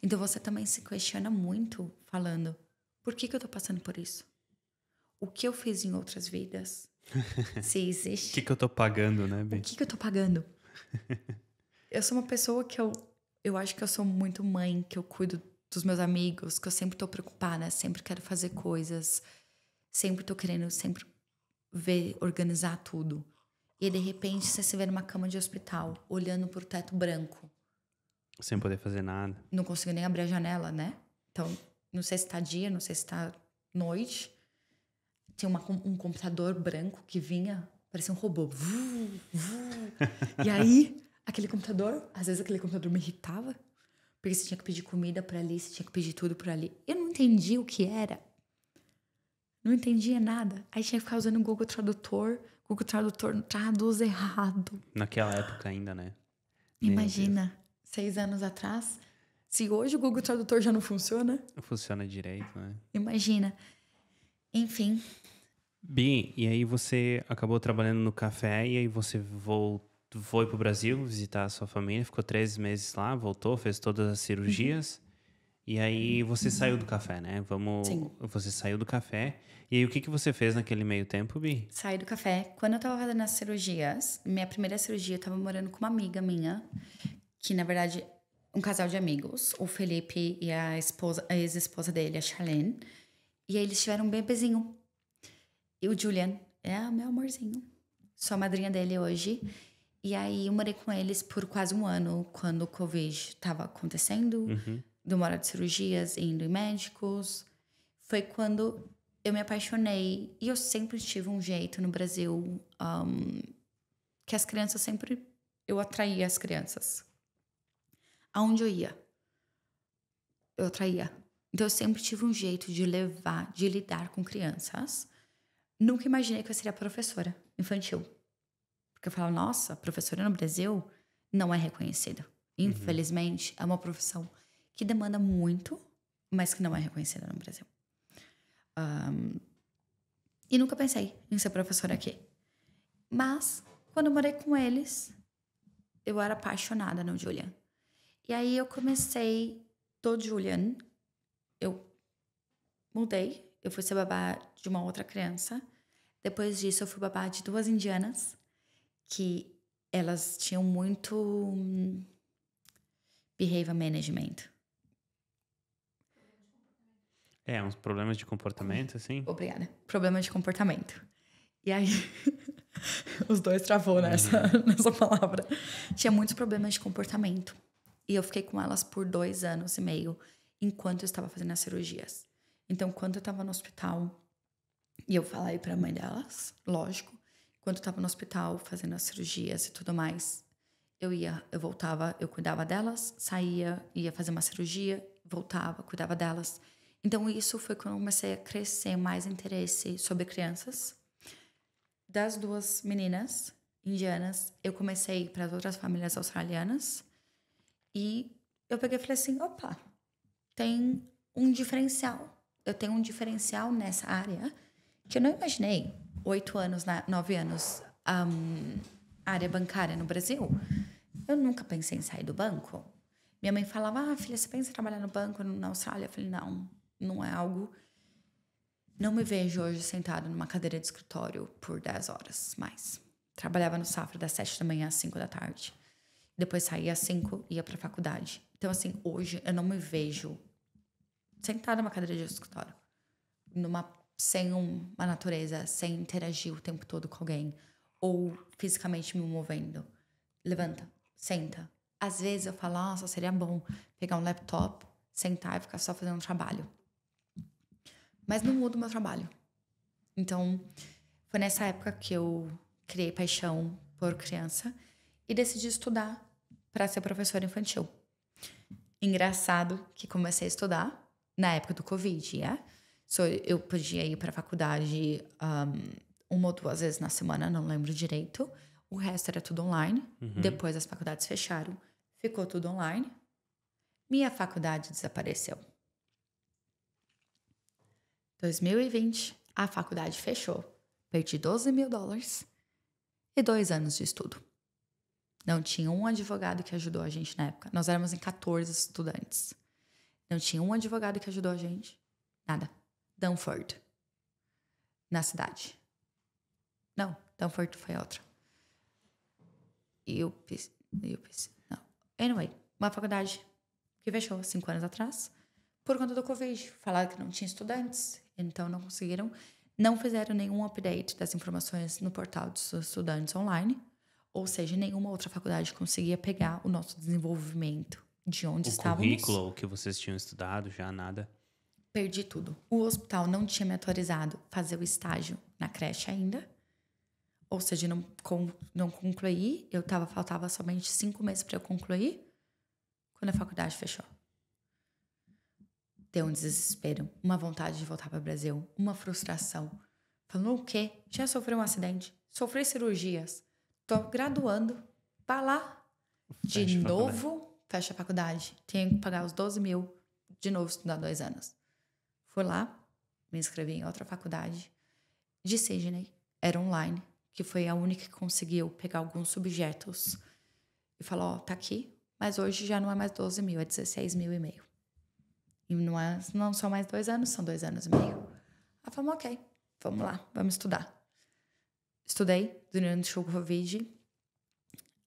Então você também se questiona muito falando, por que eu tô passando por isso? O que eu fiz em outras vidas? Se existe. O que eu tô pagando, né, Bi? O que eu tô pagando? Eu sou uma pessoa que eu acho que eu sou muito mãe, que eu cuido dos meus amigos, que eu sempre tô preocupada, sempre quero fazer coisas, sempre tô querendo organizar tudo. E de repente você se vê numa cama de hospital, olhando pro teto branco. Sem poder fazer nada. Não consigo nem abrir a janela, né? Então, não sei se tá dia, não sei se tá noite. Tinha um computador branco que vinha, parecia um robô. E aí, aquele computador, às vezes aquele computador me irritava, porque você tinha que pedir comida por ali, você tinha que pedir tudo por ali. Eu não entendia o que era. Não entendia nada. Aí tinha que ficar usando o Google Tradutor. Google Tradutor traduz errado. Naquela época ainda, né? Imagina, 6 anos atrás. Se hoje o Google Tradutor já não funciona... Não funciona direito, né? Imagina. Enfim. Bi, e aí você acabou trabalhando no café e aí você foi pro Brasil visitar a sua família, ficou 3 meses lá, voltou, fez todas as cirurgias. E aí você saiu do café, né? Sim. Você saiu do café. E aí o que você fez naquele meio tempo, Bi? Saí do café. Quando eu tava fazendo as cirurgias, minha primeira cirurgia, eu tava morando com uma amiga minha, que na verdade, um casal de amigos, o Felipe e a ex-esposa dele, a Charlene. E aí eles tiveram um bebezinho. E o Julian é o meu amorzinho. Sou a madrinha dele hoje. E aí eu morei com eles por quase um ano, quando o Covid tava acontecendo. Demora de cirurgias, indo em médicos. Foi quando eu me apaixonei. E eu sempre tive um jeito no Brasil que as crianças sempre... Eu atraía as crianças. Aonde eu ia, eu atraía. Então eu sempre tive um jeito de lidar com crianças. Nunca imaginei que eu seria professora infantil. Porque eu falava, nossa, professora no Brasil não é reconhecida. Infelizmente, é uma profissão que demanda muito, mas que não é reconhecida no Brasil. E nunca pensei em ser professora aqui. Mas, quando eu morei com eles, eu era apaixonada no Julian. E aí eu comecei do Julian, eu mudei, eu fui ser babá de uma outra criança. Depois disso, eu fui babá de 2 indianas, que elas tinham muito behavior management. Uns problemas de comportamento, assim? Obrigada. Problemas de comportamento. E aí, os dois travou nessa palavra. Tinha muitos problemas de comportamento. E eu fiquei com elas por 2 anos e meio, enquanto eu estava fazendo as cirurgias. Então, quando eu estava no hospital, e eu falei para a mãe delas, lógico, quando eu estava no hospital fazendo as cirurgias e tudo mais, eu voltava, eu cuidava delas, saía, ia fazer uma cirurgia, voltava, cuidava delas. Então, isso foi quando eu comecei a crescer mais interesse sobre crianças. Das 2 meninas indianas, eu comecei para as outras famílias australianas. E eu peguei e falei assim, opa, tem um diferencial. Eu tenho um diferencial nessa área que eu não imaginei. 8 anos, 9 anos, área bancária no Brasil, eu nunca pensei em sair do banco. Minha mãe falava, filha, você pensa em trabalhar no banco na Austrália? Eu falei, não é algo... Não me vejo hoje sentada numa cadeira de escritório por 10 horas mais. Trabalhava no Safra das 7 da manhã às 5 da tarde. Depois saía às 5 e ia pra faculdade. Então, assim, hoje eu não me vejo sentada numa cadeira de escritório. Sem uma natureza, sem interagir o tempo todo com alguém. Ou fisicamente me movendo. Levanta, senta. Às vezes eu falo, nossa, seria bom pegar um laptop, sentar e ficar só fazendo um trabalho. Mas não muda o meu trabalho. Então, foi nessa época que eu criei paixão por criança e decidi estudar para ser professora infantil. Engraçado que comecei a estudar na época do Covid, eu podia ir para a faculdade 1 ou 2 vezes na semana, não lembro direito. O resto era tudo online. Depois as faculdades fecharam, ficou tudo online. Minha faculdade desapareceu. 2020, a faculdade fechou. Perdi $12 mil e 2 anos de estudo. Não tinha um advogado que ajudou a gente na época. Nós éramos em 14 estudantes. Não tinha um advogado que ajudou a gente. Nada. Dunford. Na cidade. Não, Dunford foi outra. Não. Anyway, uma faculdade que fechou 5 anos atrás por conta do Covid. Falaram que não tinha estudantes, então não conseguiram. Não fizeram nenhum update das informações no portal dos estudantes online. Ou seja, nenhuma outra faculdade conseguia pegar o nosso desenvolvimento de onde estávamos. O currículo, o que vocês tinham estudado, já nada? Perdi tudo. O hospital não tinha me autorizado a fazer o estágio na creche ainda. Ou seja, não concluí. Faltava somente 5 meses para eu concluir quando a faculdade fechou. Deu um desespero, uma vontade de voltar para o Brasil, uma frustração. Falando o quê? Já sofri um acidente, sofri cirurgias, tô graduando, vai lá, de novo, fecha a faculdade. Tenho que pagar os 12 mil, de novo estudar 2 anos. Fui lá, me inscrevi em outra faculdade de Sydney, era online, que foi a única que conseguiu pegar alguns subjetos e falou, tá aqui, mas hoje já não é mais 12 mil, é 16 mil e meio. E não são mais 2 anos, são 2 anos e meio. Ela falou, ok, vamos lá, vamos estudar. Estudei durante o Covid,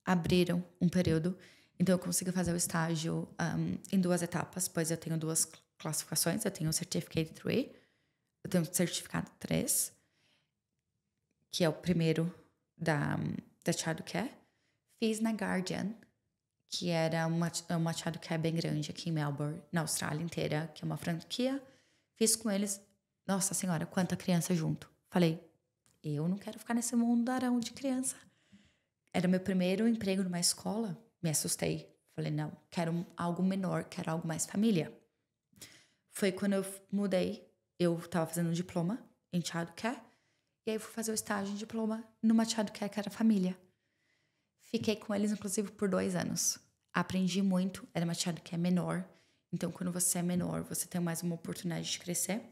abriram um período, então eu consegui fazer o estágio em 2 etapas, pois eu tenho 2 classificações, eu tenho o Certificate 3, eu tenho o Certificado 3, que é o primeiro da Childcare. Fiz na Guardian, que era uma childcare bem grande aqui em Melbourne, na Austrália inteira, que é uma franquia. Fiz com eles, nossa senhora, quanta criança junto. Falei, eu não quero ficar nesse mundarão de criança. Era meu primeiro emprego numa escola, me assustei. Falei, não, quero algo menor, quero algo mais família. Foi quando eu mudei, eu estava fazendo um diploma em childcare, e aí fui fazer o estágio de diploma numa childcare que era família. Fiquei com eles, inclusive, por 2 anos. Aprendi muito. Era uma childcare menor. Então, quando você é menor, você tem mais uma oportunidade de crescer.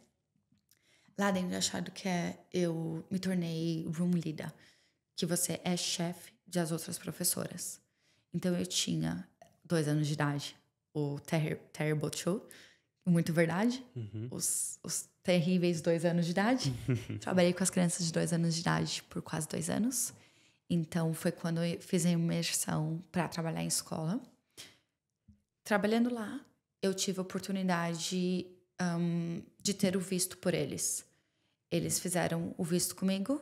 Lá dentro da childcare, eu me tornei room leader, que você é chefe das outras professoras. Então, eu tinha 2 anos de idade. O Terrible Two, muito verdade. Os terríveis 2 anos de idade. Trabalhei com as crianças de 2 anos de idade por quase 2 anos. Então, foi quando eu fiz a imersão para trabalhar em escola. Trabalhando lá, eu tive a oportunidade de ter o visto por eles. Eles fizeram o visto comigo.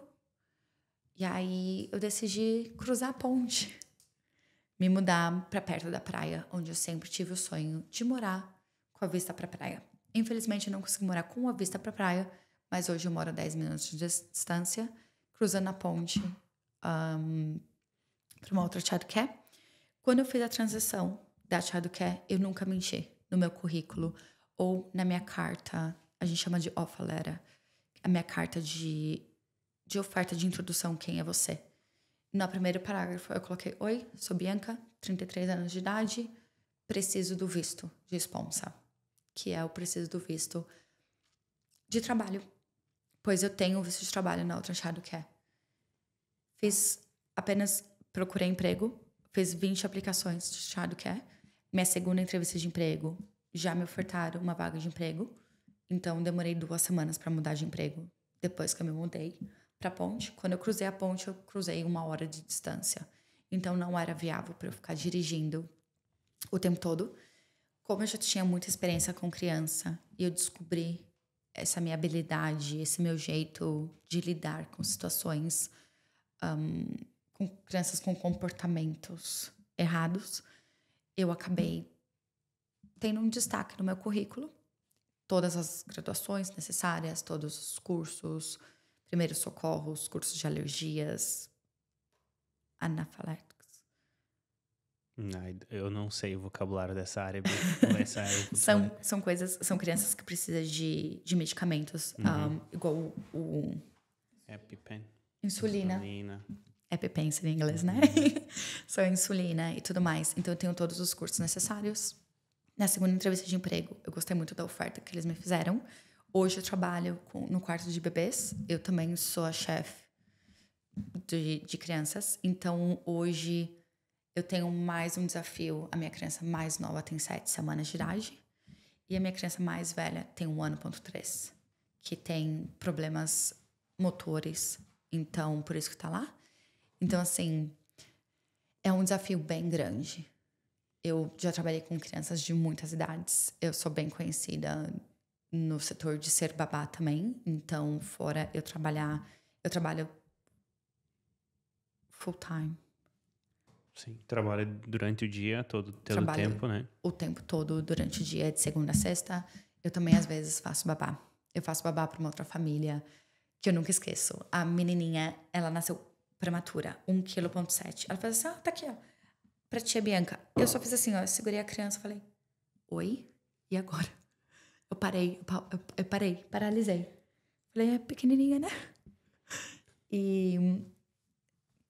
E aí, eu decidi cruzar a ponte. Me mudar para perto da praia, onde eu sempre tive o sonho de morar com a vista para a praia. Infelizmente, eu não consegui morar com a vista para a praia, mas hoje eu moro a 10 minutos de distância, cruzando a ponte para uma outra childcare. Quando eu fiz a transição da childcare, eu nunca menti no meu currículo ou na minha carta, a gente chama de offer letter, a minha carta de oferta de introdução, quem é você? No primeiro parágrafo eu coloquei, oi, sou Bianca, 33 anos de idade, preciso do visto de sponsor, que é o preciso do visto de trabalho, pois eu tenho visto de trabalho na outra childcare. Procurei emprego, fiz 20 aplicações de childcare. Minha segunda entrevista de emprego, já me ofertaram uma vaga de emprego. Então, demorei 2 semanas para mudar de emprego. Depois que eu me mudei para a ponte. Quando eu cruzei a ponte, eu cruzei 1 hora de distância. Então, não era viável para eu ficar dirigindo o tempo todo. Como eu já tinha muita experiência com criança, e eu descobri essa minha habilidade, esse meu jeito de lidar com situações, com crianças com comportamentos errados, eu acabei tendo um destaque no meu currículo. Todas as graduações necessárias, todos os cursos, primeiros socorros, cursos de alergias, anafiláticos. Eu não sei o vocabulário dessa área. São crianças que precisam de medicamentos, igual o EpiPen. Insulina. EpiPen seria em inglês, né? Só insulina e tudo mais. Então, eu tenho todos os cursos necessários. Na segunda entrevista de emprego, eu gostei muito da oferta que eles me fizeram. Hoje eu trabalho no quarto de bebês. Eu também sou a chefe de crianças. Então, hoje eu tenho mais um desafio. A minha criança mais nova tem 7 semanas de idade. E a minha criança mais velha tem 1 ano, 3, que tem problemas motores. Então, por isso que tá lá. Então, assim, é um desafio bem grande. Eu já trabalhei com crianças de muitas idades. Eu sou bem conhecida no setor de ser babá também. Então, fora eu trabalho full time. Sim, trabalha durante o dia todo o tempo, né? O tempo todo, durante o dia, de segunda a sexta. Eu também, às vezes, faço babá. Eu faço babá para uma outra família, que eu nunca esqueço. A menininha, ela nasceu prematura, 1,7 kg. Ela faz assim, tá aqui, ó. Pra tia Bianca. Eu só fiz assim, ó. Eu segurei a criança e falei, oi? E agora? Eu paralisei. Falei, é pequenininha, né? E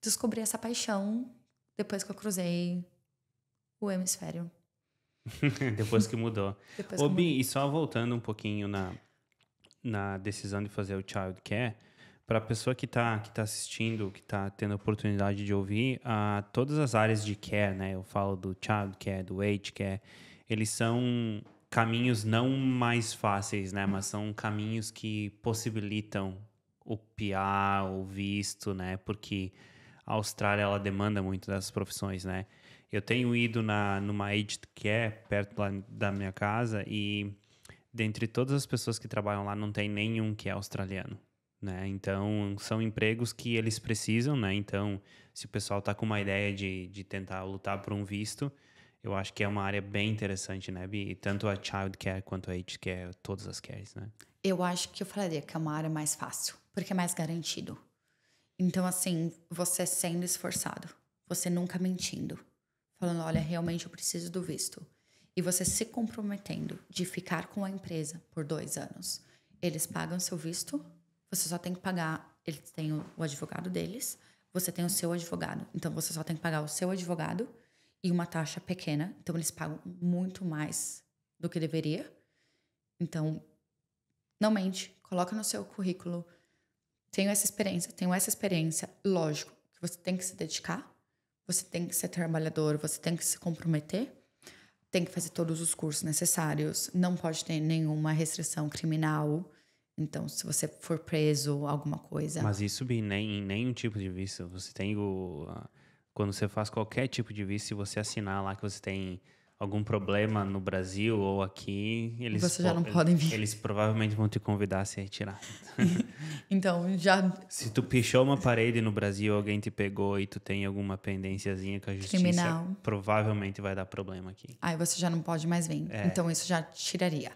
descobri essa paixão depois que eu cruzei o hemisfério. Depois que mudou. Ô, Bi, e só voltando um pouquinho na decisão de fazer o childcare, para a pessoa que tá assistindo, que está tendo a oportunidade de ouvir, todas as áreas de care, né? Eu falo do childcare, do aged care, eles são caminhos não mais fáceis, né? Mas são caminhos que possibilitam o PR, o visto, né? Porque a Austrália, ela demanda muito dessas profissões, né? Eu tenho ido numa aged care perto lá da minha casa e dentre todas as pessoas que trabalham lá, não tem nenhum que é australiano, né? Então, são empregos que eles precisam, né? Então, se o pessoal tá com uma ideia de tentar lutar por um visto, eu acho que é uma área bem interessante, né, Bi? Tanto a child care quanto a aged care, todas as cares, né? Eu acho que eu falaria que é uma área mais fácil, porque é mais garantido. Então, assim, você sendo esforçado, você nunca mentindo, falando, olha, realmente eu preciso do visto. E você se comprometendo de ficar com a empresa por 2 anos. Eles pagam seu visto, você só tem que pagar, eles têm o advogado deles, você tem o seu advogado. Então, você só tem que pagar o seu advogado e uma taxa pequena. Então, eles pagam muito mais do que deveria. Então, não mente, coloca no seu currículo, tenho essa experiência. Lógico que você tem que se dedicar, você tem que ser trabalhador, você tem que se comprometer, tem que fazer todos os cursos necessários, não pode ter nenhuma restrição criminal. Então, se você for preso, alguma coisa... Mas isso, Bi, em nenhum tipo de visto. Você tem quando você faz qualquer tipo de visto, se você assinar lá que você tem algum problema no Brasil ou aqui, Você já não podem vir. Eles provavelmente vão te convidar a se retirar. Então, já... Se tu pichou uma parede no Brasil, alguém te pegou e tu tem alguma pendênciazinha com a justiça, criminal, provavelmente vai dar problema aqui. Aí você já não pode mais vir. Então, isso já tiraria.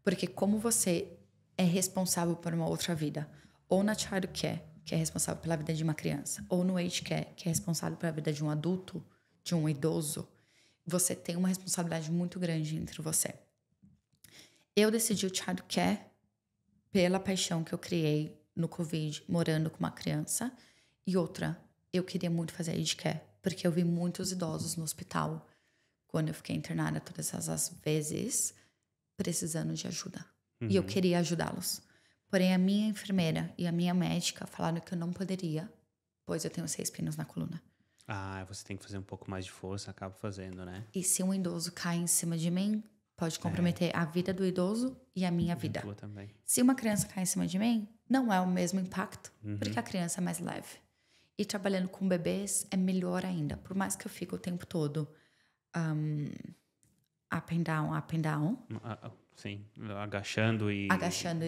Porque como você é responsável por uma outra vida, ou na child care, que é responsável pela vida de uma criança, ou no aged care, que é responsável pela vida de um adulto, de um idoso, você tem uma responsabilidade muito grande entre você. Eu decidi o child care pela paixão que eu criei no Covid, morando com uma criança. E outra, eu queria muito fazer aged care, porque eu vi muitos idosos no hospital, quando eu fiquei internada todas essas vezes, precisando de ajuda. E eu queria ajudá-los. Porém, a minha enfermeira e a minha médica falaram que eu não poderia, pois eu tenho 6 pinos na coluna. Você tem que fazer um pouco mais de força, acaba fazendo, né? E se um idoso cai em cima de mim, pode comprometer a vida do idoso e a minha vida. Tua também. Se uma criança cai em cima de mim, não é o mesmo impacto, porque a criança é mais leve. E trabalhando com bebês é melhor ainda. Por mais que eu fique o tempo todo up and down, Sim, agachando e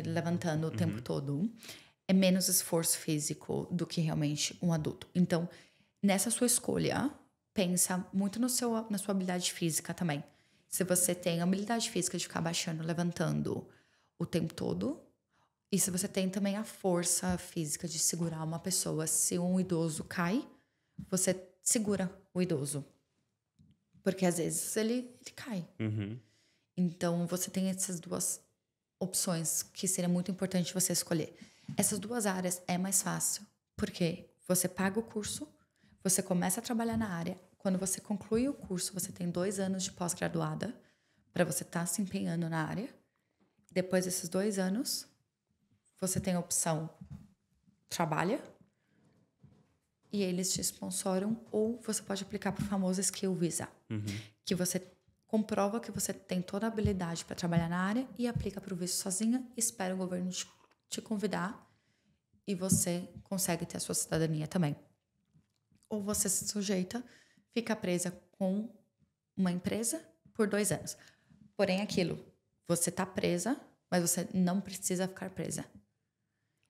levantando o tempo todo, é menos esforço físico do que realmente um adulto. Então, nessa sua escolha, pensa muito na sua habilidade física também. Se você tem a habilidade física de ficar abaixando, levantando o tempo todo, e se você tem também a força física de segurar uma pessoa, se um idoso cai, você segura o idoso. Porque às vezes ele cai. Então, você tem essas duas opções que seria muito importante você escolher. Essas duas áreas é mais fácil, porque você paga o curso, você começa a trabalhar na área. Quando você conclui o curso, você tem 2 anos de pós-graduada para você estar se empenhando na área. Depois desses 2 anos, você tem a opção trabalha e eles te sponsoram, ou você pode aplicar para o famoso Skill Visa, que você comprova que você tem toda a habilidade para trabalhar na área e aplica para o visto sozinha, espera o governo te convidar e você consegue ter a sua cidadania também. Ou você se sujeita, fica presa com uma empresa por 2 anos. Porém, aquilo, você tá presa, mas você não precisa ficar presa.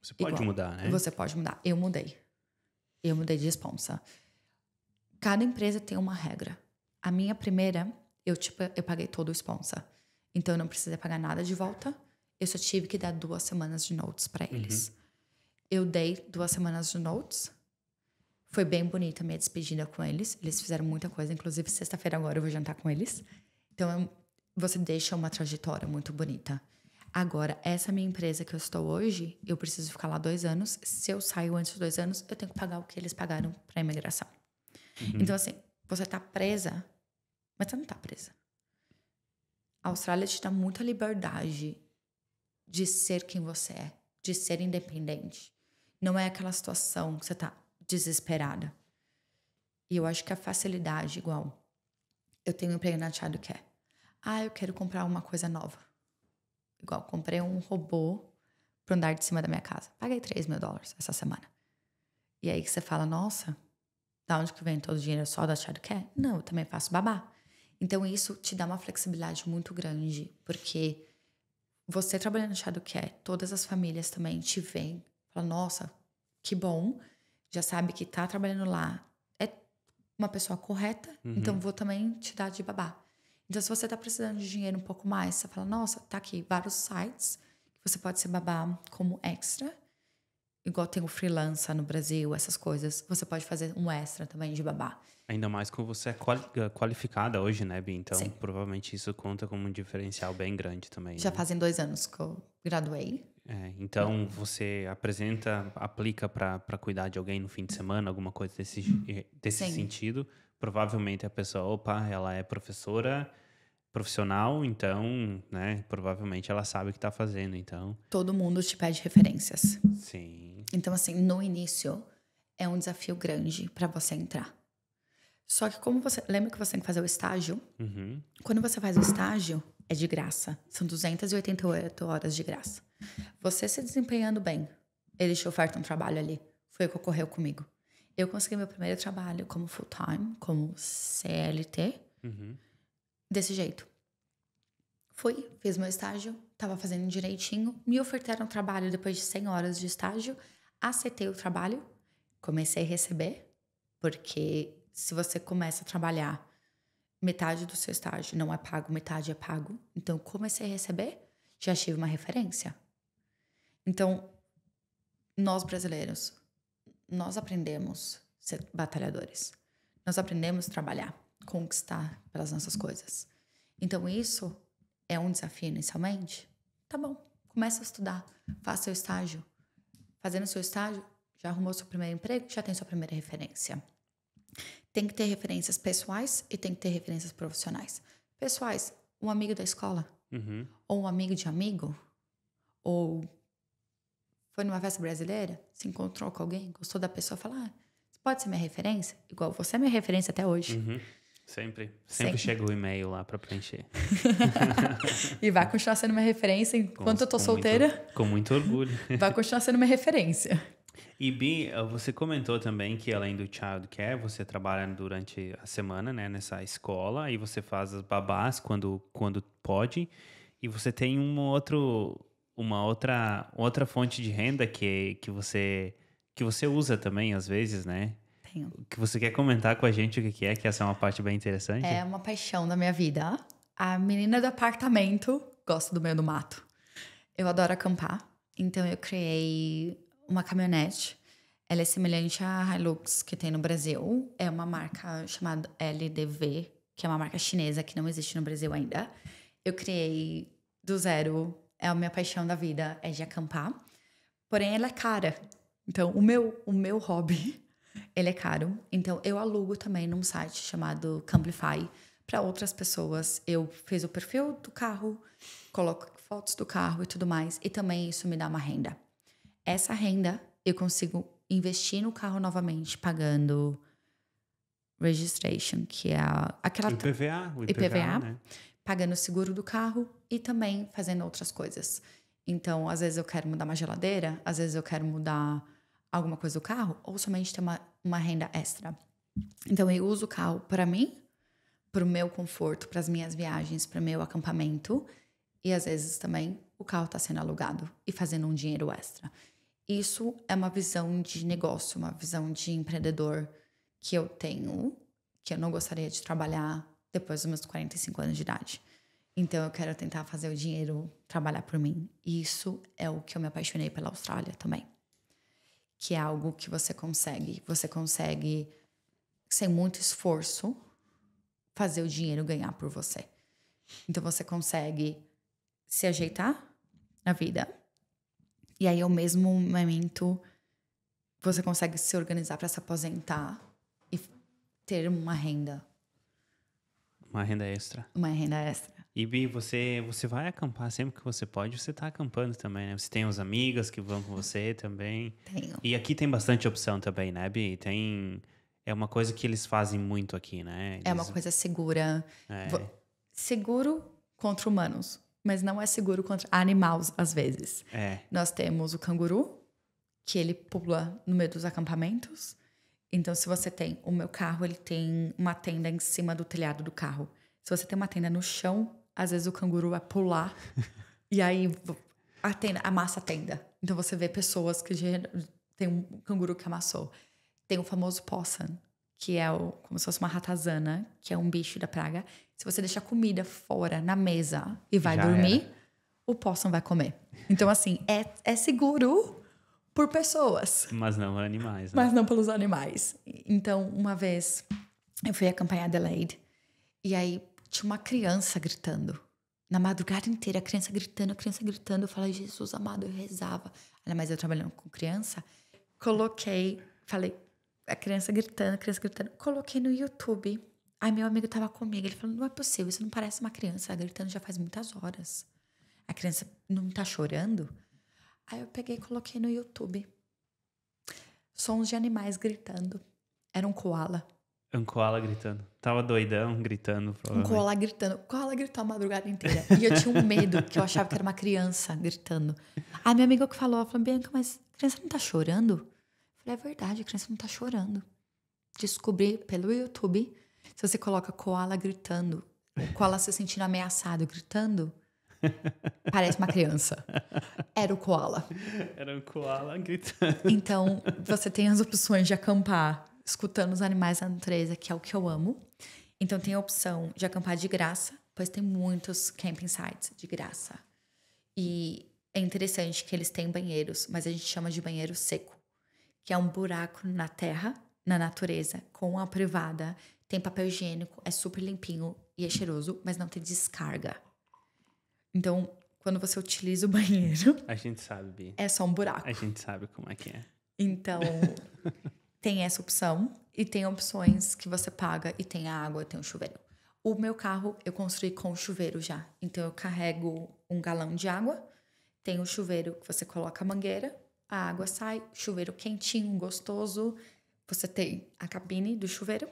Você pode mudar, né? Você pode mudar. Eu mudei de responsa. Cada empresa tem uma regra. A minha primeira, eu paguei todo o sponsor. Então, eu não precisei pagar nada de volta. Eu só tive que dar 2 semanas de notes para eles. Eu dei 2 semanas de notes. Foi bem bonita a minha despedida com eles. Eles fizeram muita coisa. Inclusive, sexta-feira agora eu vou jantar com eles. Então, você deixa uma trajetória muito bonita. Agora, essa minha empresa que eu estou hoje, eu preciso ficar lá 2 anos. Se eu saio antes de 2 anos, eu tenho que pagar o que eles pagaram para a imigração. Então, assim, você tá presa, mas você não tá presa. A Austrália te dá muita liberdade de ser quem você é, de ser independente. Não é aquela situação que você tá desesperada. E eu acho que a facilidade, igual, eu tenho um emprego na Childcare. Eu quero comprar uma coisa nova. Igual, comprei um robô pro andar de cima da minha casa. Paguei $3.000 essa semana. E aí que você fala, nossa, da onde que vem todo o dinheiro só da Childcare? Não, eu também faço babá. Então, isso te dá uma flexibilidade muito grande, porque você trabalhando no Childcare, todas as famílias também te veem, falam, nossa, que bom, já sabe que tá trabalhando lá, é uma pessoa correta, então vou também te dar de babá. Então, se você tá precisando de dinheiro um pouco mais, você fala, nossa, tá aqui vários sites que você pode ser babá como extra, igual tem o freelancer no Brasil, essas coisas, você pode fazer um extra também de babá. Ainda mais quando você é qualificada hoje, né, Bi? Então, Sim. provavelmente isso conta como um diferencial bem grande também. Já né? fazem 2 anos que eu graduei. Então, você aplica para cuidar de alguém no fim de semana, alguma coisa desse Sim. sentido. Provavelmente a pessoa, ela é profissional, então, né, provavelmente ela sabe o que está fazendo, então... Todo mundo te pede referências. Sim. Então, assim, no início, é um desafio grande para você entrar. Só que como você... Lembra que você tem que fazer o estágio? Quando você faz o estágio, é de graça. São 288 horas de graça. Você se desempenhando bem, eles te ofertam um trabalho ali. Foi o que ocorreu comigo. Eu consegui meu primeiro trabalho como full-time, como CLT, desse jeito. Fui, fiz meu estágio, tava fazendo direitinho, me ofertaram um trabalho depois de 100 horas de estágio, aceitei o trabalho, comecei a receber, porque se você começa a trabalhar, metade do seu estágio não é pago, metade é pago. Então, comecei a receber, já tive uma referência. Então, nós brasileiros, nós aprendemos a ser batalhadores. Nós aprendemos a trabalhar, conquistar pelas nossas coisas. Então, isso é um desafio inicialmente. Tá bom, começa a estudar, faça seu estágio. Fazendo seu estágio, já arrumou seu primeiro emprego, já tem sua primeira referência. Tem que ter referências pessoais e tem que ter referências profissionais. Pessoais, um amigo da escola, ou um amigo de amigo, ou foi numa festa brasileira, se encontrou com alguém, gostou da pessoa, fala, você pode ser minha referência? Igual você é minha referência até hoje. Sempre chega o e-mail lá pra preencher. E vai continuar sendo minha referência enquanto eu tô solteira. Com muito orgulho. Vai continuar sendo minha referência. E Bi, você comentou também que além do childcare, você trabalha durante a semana, né, nessa escola, e você faz as babás quando pode, e você tem uma outra fonte de renda que você usa também às vezes, né? Tenho. Que você quer comentar com a gente o que é, que essa é uma parte bem interessante? É uma paixão da minha vida. A menina do apartamento gosta do meio do mato. Eu adoro acampar, então eu criei uma caminhonete. Ela é semelhante à Hilux que tem no Brasil. É uma marca chamada LDV, que é uma marca chinesa que não existe no Brasil ainda. Eu criei do zero. É a minha paixão da vida, é de acampar. Porém, ela é cara. Então, o meu hobby, ele é caro. Então, eu alugo também num site chamado Camplify para outras pessoas. Eu fiz o perfil do carro, coloco fotos do carro e tudo mais. E também isso me dá uma renda. Essa renda eu consigo investir no carro novamente, pagando registration, que é aquela... O IPVA, né? Pagando o seguro do carro e também fazendo outras coisas. Então, às vezes eu quero mudar uma geladeira, às vezes eu quero mudar alguma coisa do carro, ou somente ter uma renda extra. Então, eu uso o carro para mim, para o meu conforto, para as minhas viagens, para o meu acampamento, e às vezes também o carro está sendo alugado e fazendo um dinheiro extra. Isso é uma visão de negócio, uma visão de empreendedor que eu tenho, que eu não gostaria de trabalhar depois dos meus 45 anos de idade. Então, eu quero tentar fazer o dinheiro trabalhar por mim. E isso é o que eu me apaixonei pela Austrália também. Que é algo que você consegue. Você consegue, sem muito esforço, fazer o dinheiro ganhar por você. Então, você consegue se ajeitar na vida. E aí, ao mesmo momento, você consegue se organizar para se aposentar e ter uma renda. Uma renda extra. Uma renda extra. E Bi, você vai acampar sempre que você pode, você tá acampando também, né? Você tem os amigas que vão com você também. Tenho. E aqui tem bastante opção também, né, Bi? É uma coisa que eles fazem muito aqui, né? É uma coisa segura. É. Seguro contra humanos, mas não é seguro contra animais, às vezes. É. Nós temos o canguru, que ele pula no meio dos acampamentos. Então, se você tem... O meu carro, ele tem uma tenda em cima do telhado do carro. Se você tem uma tenda no chão, às vezes o canguru vai pular e aí a tenda, amassa a tenda. Então, você vê pessoas que tem um canguru que amassou. Tem o famoso possum, que é como se fosse uma ratazana, que é um bicho da praga. Se você deixar comida fora, na mesa, e vai dormir, o possum vai comer. Então, assim, é seguro por pessoas. Mas não animais, né? Mas não pelos animais. Então, uma vez, eu fui acampar em Adelaide, e aí tinha uma criança gritando. Na madrugada inteira, a criança gritando. Eu falei, Jesus amado, eu rezava. Olha, mas eu trabalhando com criança, falei, a criança gritando. Coloquei no YouTube. Aí meu amigo tava comigo, ele falou, não é possível, isso não parece uma criança, ela gritando já faz muitas horas. A criança não tá chorando? Aí eu peguei e coloquei no YouTube. Sons de animais gritando. Era um koala. Um koala gritando. Tava doidão, gritando. Um koala gritando. O koala gritou a madrugada inteira. E eu tinha um medo, que eu achava que era uma criança gritando. Aí meu amigo que falou, Bianca, mas a criança não tá chorando? Eu falei, é verdade, a criança não tá chorando. Descobri pelo YouTube, se você coloca koala gritando, o koala se sentindo ameaçado gritando, parece uma criança. Era o koala. Era um koala gritando. Então, você tem as opções de acampar escutando os animais da natureza, que é o que eu amo. Então, tem a opção de acampar de graça, pois tem muitos camping sites de graça. E é interessante que eles têm banheiros, mas a gente chama de banheiro seco, que é um buraco na terra, na natureza, com a privada. Tem papel higiênico, é super limpinho e é cheiroso, mas não tem descarga. Então, quando você utiliza o banheiro... A gente sabe, Bi. É só um buraco. A gente sabe como é que é. Então, tem essa opção. E tem opções que você paga e tem a água, tem o chuveiro. O meu carro, eu construí com chuveiro já. Então, eu carrego 1 galão de água. Tem o chuveiro que você coloca a mangueira. a água sai, chuveiro quentinho, gostoso. Você tem a cabine do chuveiro.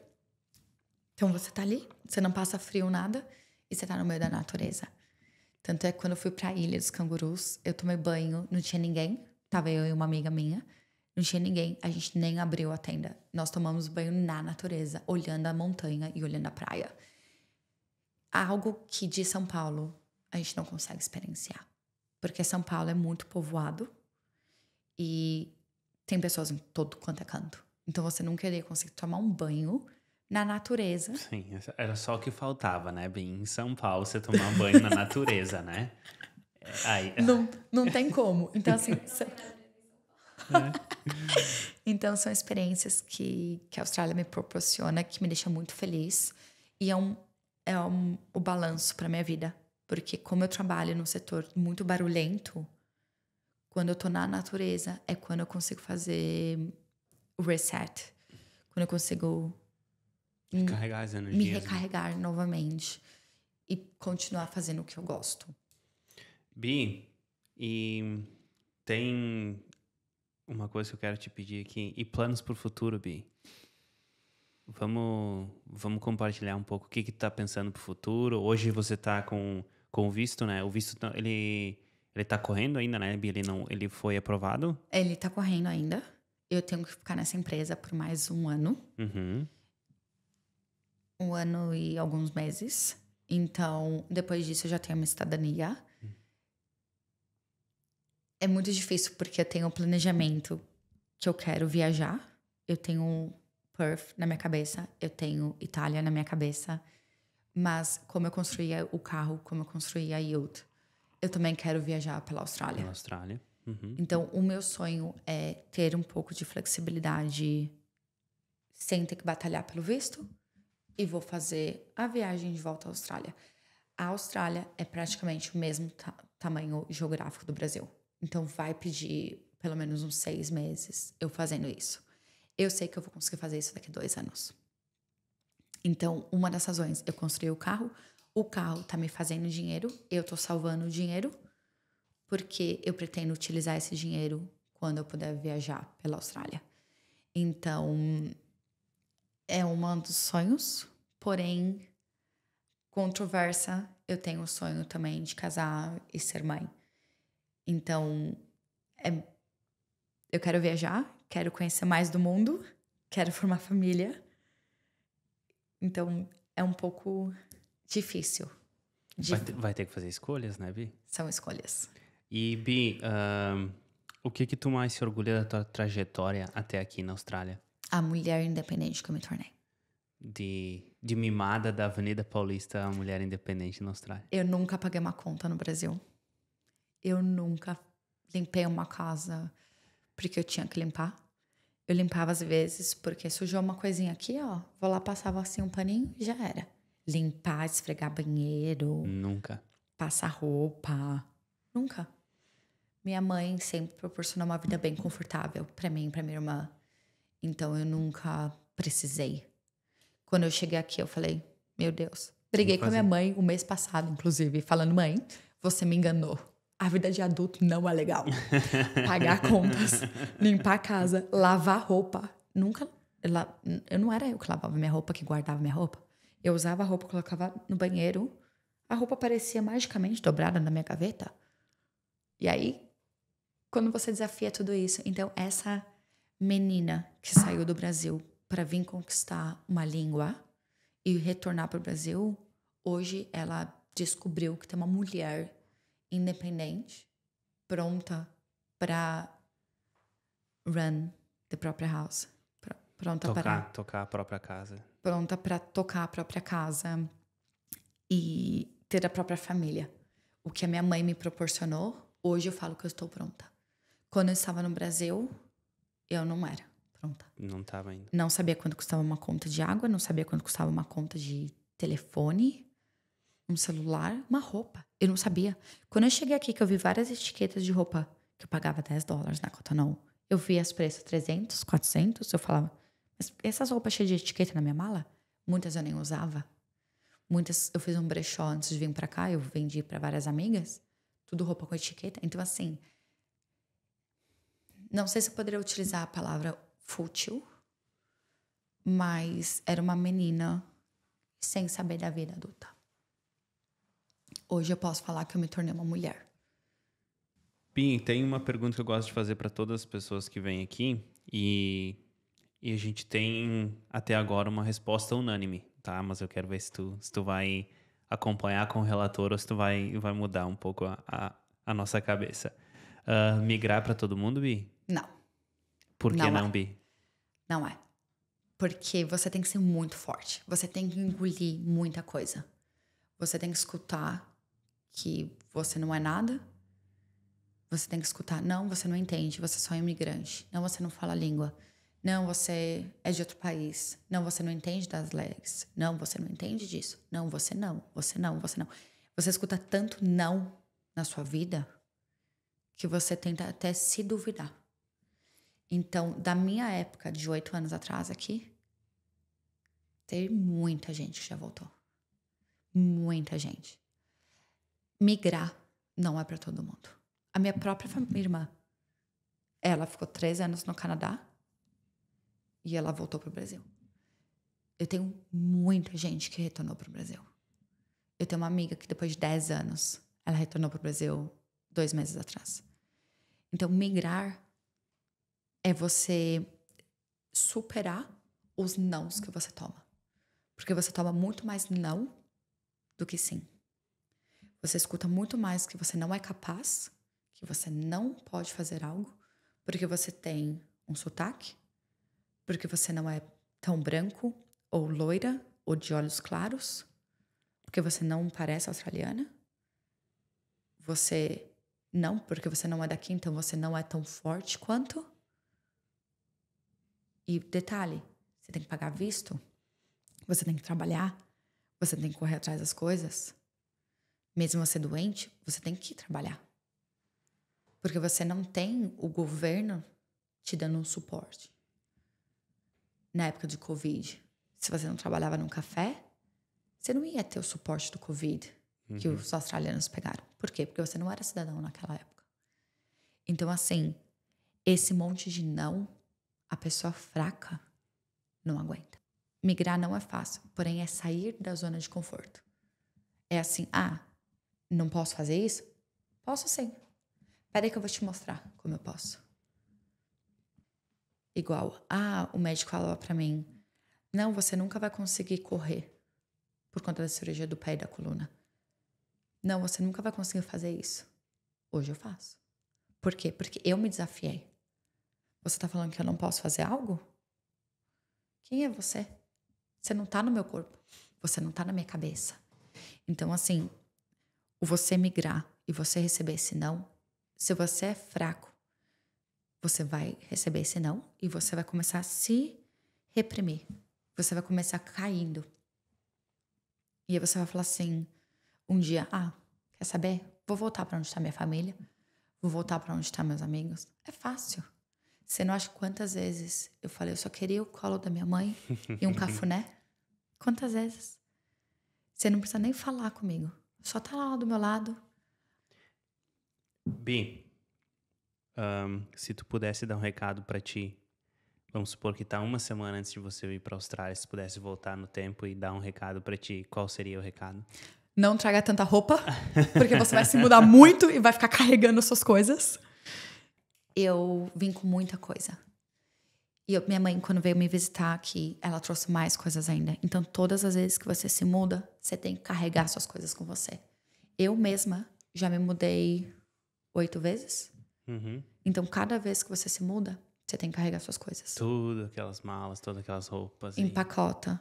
Então você tá ali, você não passa frio, nada, e você tá no meio da natureza. Tanto é que quando eu fui pra Ilha dos Cangurus, eu tomei banho, não tinha ninguém. Tava eu e uma amiga minha. Não tinha ninguém, a gente nem abriu a tenda. Nós tomamos banho na natureza, olhando a montanha e olhando a praia. Algo que de São Paulo a gente não consegue experienciar. Porque São Paulo é muito povoado e tem pessoas em todo quanto é canto. Então você nunca iria conseguir tomar um banho na natureza. Sim, era só o que faltava, né, Bim? Em São Paulo, você tomar banho na natureza, né? Aí... Não tem como. Então, assim... Então, são experiências que a Austrália me proporciona, que me deixa muito feliz. E o balanço para minha vida. Porque como eu trabalho num setor muito barulhento, quando eu tô na natureza, é quando eu consigo fazer o reset. Quando eu consigo recarregar as energias, me recarregar novamente. E continuar fazendo o que eu gosto. Bi, e tem uma coisa que eu quero te pedir aqui. E planos pro futuro, Bi? Vamos compartilhar um pouco o que tu tá pensando pro futuro. Hoje você tá com o visto, né? O visto, ele tá correndo ainda, né, Bi? Ele foi aprovado? Ele tá correndo ainda. Eu tenho que ficar nessa empresa por mais um ano. Uhum. 1 ano e alguns meses. Então, depois disso, eu já tenho uma cidadania. É muito difícil porque eu tenho um planejamento que eu quero viajar. Eu tenho Perth na minha cabeça. Eu tenho Itália na minha cabeça. Mas como eu construía o carro, como eu construía a Yield, eu também quero viajar pela Austrália. Pela Austrália. Uhum. Então, o meu sonho é ter um pouco de flexibilidade sem ter que batalhar pelo visto. E vou fazer a viagem de volta à Austrália. A Austrália é praticamente o mesmo tamanho geográfico do Brasil. Então, vai pedir pelo menos uns 6 meses eu fazendo isso. Eu sei que eu vou conseguir fazer isso daqui a 2 anos. Então, uma das razões, eu construí o carro tá me fazendo dinheiro, eu tô salvando dinheiro, porque eu pretendo utilizar esse dinheiro quando eu puder viajar pela Austrália. Então, é um dos sonhos, porém, controversa, eu tenho o sonho também de casar e ser mãe. Então, eu quero viajar, quero conhecer mais do mundo, quero formar família. Então, é um pouco difícil. Vai ter que fazer escolhas, né, Bi? São escolhas. E, Bi, o que tu mais se orgulha da tua trajetória até aqui na Austrália? A mulher independente que eu me tornei. De mimada da Avenida Paulista a mulher independente na Austrália. Eu nunca paguei uma conta no Brasil. Eu nunca limpei uma casa porque eu tinha que limpar. Eu limpava às vezes porque sujou uma coisinha aqui, ó. Vou lá, passava assim um paninho e já era. Limpar, esfregar banheiro. Nunca. Passar roupa. Nunca. Minha mãe sempre proporcionou uma vida bem confortável pra mim e pra minha irmã. Então eu nunca precisei. Quando eu cheguei aqui, eu falei, meu Deus. Briguei com a minha mãe o mês passado, inclusive, falando, mãe, você me enganou. A vida de adulto não é legal. Pagar contas, limpar a casa, lavar roupa. Nunca. Eu não era eu que lavava minha roupa, que guardava minha roupa. Eu usava a roupa, colocava no banheiro. A roupa parecia magicamente dobrada na minha gaveta. E aí, quando você desafia tudo isso. Então, essa menina que saiu do Brasil para vir conquistar uma língua e retornar para o Brasil, hoje ela descobriu que tem uma mulher independente, pronta para run the própria house. Pronta para tocar a própria casa. Pronta para tocar a própria casa e ter a própria família. O que a minha mãe me proporcionou, hoje eu falo que eu estou pronta. Quando eu estava no Brasil, eu não era pronta. Não estava ainda. Não sabia quanto custava uma conta de água, não sabia quanto custava uma conta de telefone, um celular, uma roupa. Eu não sabia. Quando eu cheguei aqui, que eu vi várias etiquetas de roupa, que eu pagava $10 na Cotton, eu vi as preços 300, 400, eu falava, mas essas roupas cheias de etiqueta na minha mala, muitas eu nem usava. Muitas, eu fiz um brechó antes de vir pra cá, eu vendi pra várias amigas, tudo roupa com etiqueta. Então, assim, Não sei se eu poderia utilizar a palavra fútil, mas era uma menina sem saber da vida adulta. Hoje eu posso falar que eu me tornei uma mulher. Bim, tem uma pergunta que eu gosto de fazer para todas as pessoas que vêm aqui e a gente tem até agora uma resposta unânime, tá? Mas eu quero ver se tu vai acompanhar com o relator ou se tu vai mudar um pouco a nossa cabeça. Migrar para todo mundo, Bi? Não. Por que Não é. Bi? Não é. Porque você tem que ser muito forte. Você tem que engolir muita coisa. Você tem que escutar que você não é nada. Você tem que escutar, não, você não entende, você só é imigrante. Não, você não fala a língua. Não, você é de outro país. Não, você não entende das leis. Não, você não entende disso. Não, você não. Você não, você não. Você escuta tanto não na sua vida que você tenta até se duvidar. Então, da minha época de 8 anos atrás aqui, tem muita gente que já voltou. Muita gente. Migrar não é para todo mundo. A minha própria irmã, ela ficou 3 anos no Canadá e ela voltou pro Brasil. Eu tenho muita gente que retornou pro Brasil. Eu tenho uma amiga que depois de 10 anos, ela retornou pro Brasil 2 meses atrás. Então, migrar é você superar os nãos que você toma. Porque você toma muito mais não do que sim. Você escuta muito mais que você não é capaz, que você não pode fazer algo, porque você tem um sotaque, porque você não é tão branco, ou loira, ou de olhos claros, porque você não parece australiana. Porque você não é daqui, então você não é tão forte quanto. E detalhe, você tem que pagar visto, você tem que trabalhar, você tem que correr atrás das coisas. Mesmo você doente, você tem que trabalhar. Porque você não tem o governo te dando um suporte. Na época de Covid, se você não trabalhava num café, você não ia ter o suporte do Covid que os australianos pegaram. Por quê? Porque você não era cidadão naquela época. Então, assim, esse monte de não, a pessoa fraca não aguenta. Migrar não é fácil, porém é sair da zona de conforto. É assim, não posso fazer isso? Posso sim. Peraí que eu vou te mostrar como eu posso. Igual, o médico falou pra mim, não, você nunca vai conseguir correr por conta da cirurgia do pé e da coluna. Não, você nunca vai conseguir fazer isso. Hoje eu faço. Por quê? Porque eu me desafiei. Você tá falando que eu não posso fazer algo? Quem é você? Você não tá no meu corpo. Você não tá na minha cabeça. Então, assim, o você migrar e você receber esse não, se você é fraco, você vai receber esse não e você vai começar a se reprimir. Você vai começar caindo. E aí você vai falar assim, um dia, quer saber? Vou voltar pra onde tá minha família. Vou voltar pra onde tá meus amigos. É fácil. Você não acha quantas vezes eu falei, eu só queria o colo da minha mãe e um cafuné? Quantas vezes? Você não precisa nem falar comigo. Só tá lá do meu lado. Bi, se tu pudesse dar um recado pra ti, vamos supor que tá uma semana antes de você ir pra Austrália, se pudesse voltar no tempo e dar um recado pra ti, qual seria o recado? Não traga tanta roupa, porque você vai se mudar muito e vai ficar carregando suas coisas. Eu vim com muita coisa. E minha mãe, quando veio me visitar aqui, ela trouxe mais coisas ainda. Então, todas as vezes que você se muda, você tem que carregar suas coisas com você. Eu mesma já me mudei 8 vezes. Então, cada vez que você se muda, você tem que carregar suas coisas. Tudo, aquelas malas, todas aquelas roupas. Empacota,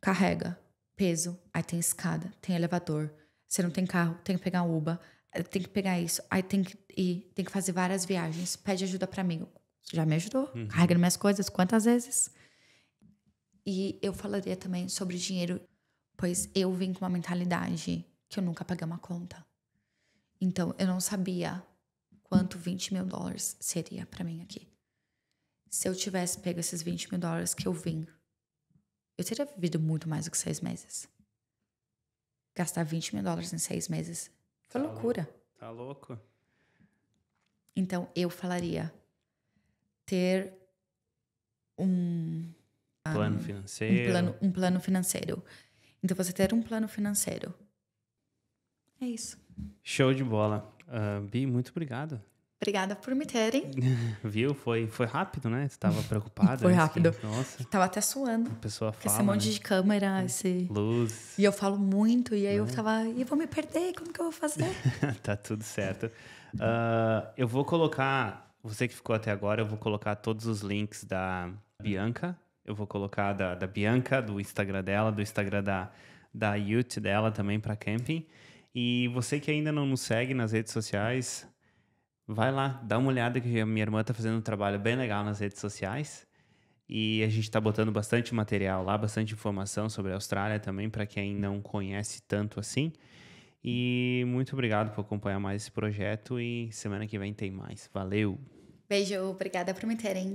carrega, peso, aí tem escada, tem elevador. Você não tem carro, tem que pegar Uber, tem que pegar isso, aí tem que ir, tem que fazer várias viagens, pede ajuda pra mim. Já me ajudou, carregando minhas coisas, quantas vezes? E eu falaria também sobre dinheiro, pois eu vim com uma mentalidade que eu nunca paguei uma conta. Então, eu não sabia quanto $20 mil seria pra mim aqui. Se eu tivesse pego esses $20 mil que eu vim, eu teria vivido muito mais do que 6 meses. Gastar $20 mil em 6 meses foi loucura. Tá louco. Então, eu falaria, ter Plano financeiro. um plano financeiro. Então, você ter um plano financeiro. É isso. Show de bola. Bi, muito obrigado. Obrigada por me terem. Viu? Foi rápido, né? Você tava preocupada. Foi rápido. Nossa, Tava até suando. a pessoa Com fala, esse monte né? de câmera, esse... Luz. E eu falo muito, e aí eu tava... E eu vou me perder, como que eu vou fazer? Tá tudo certo. Eu vou colocar... Você que ficou até agora, eu vou colocar todos os links da Bianca. Eu vou colocar da Bianca, do Instagram dela, do Instagram da Youth dela também para camping. E você que ainda não nos segue nas redes sociais, vai lá, dá uma olhada que a minha irmã tá fazendo um trabalho bem legal nas redes sociais. E a gente tá botando bastante material lá, bastante informação sobre a Austrália também, para quem não conhece tanto assim. E muito obrigado por acompanhar mais esse projeto e semana que vem tem mais. Valeu! Beijo, obrigada por me terem.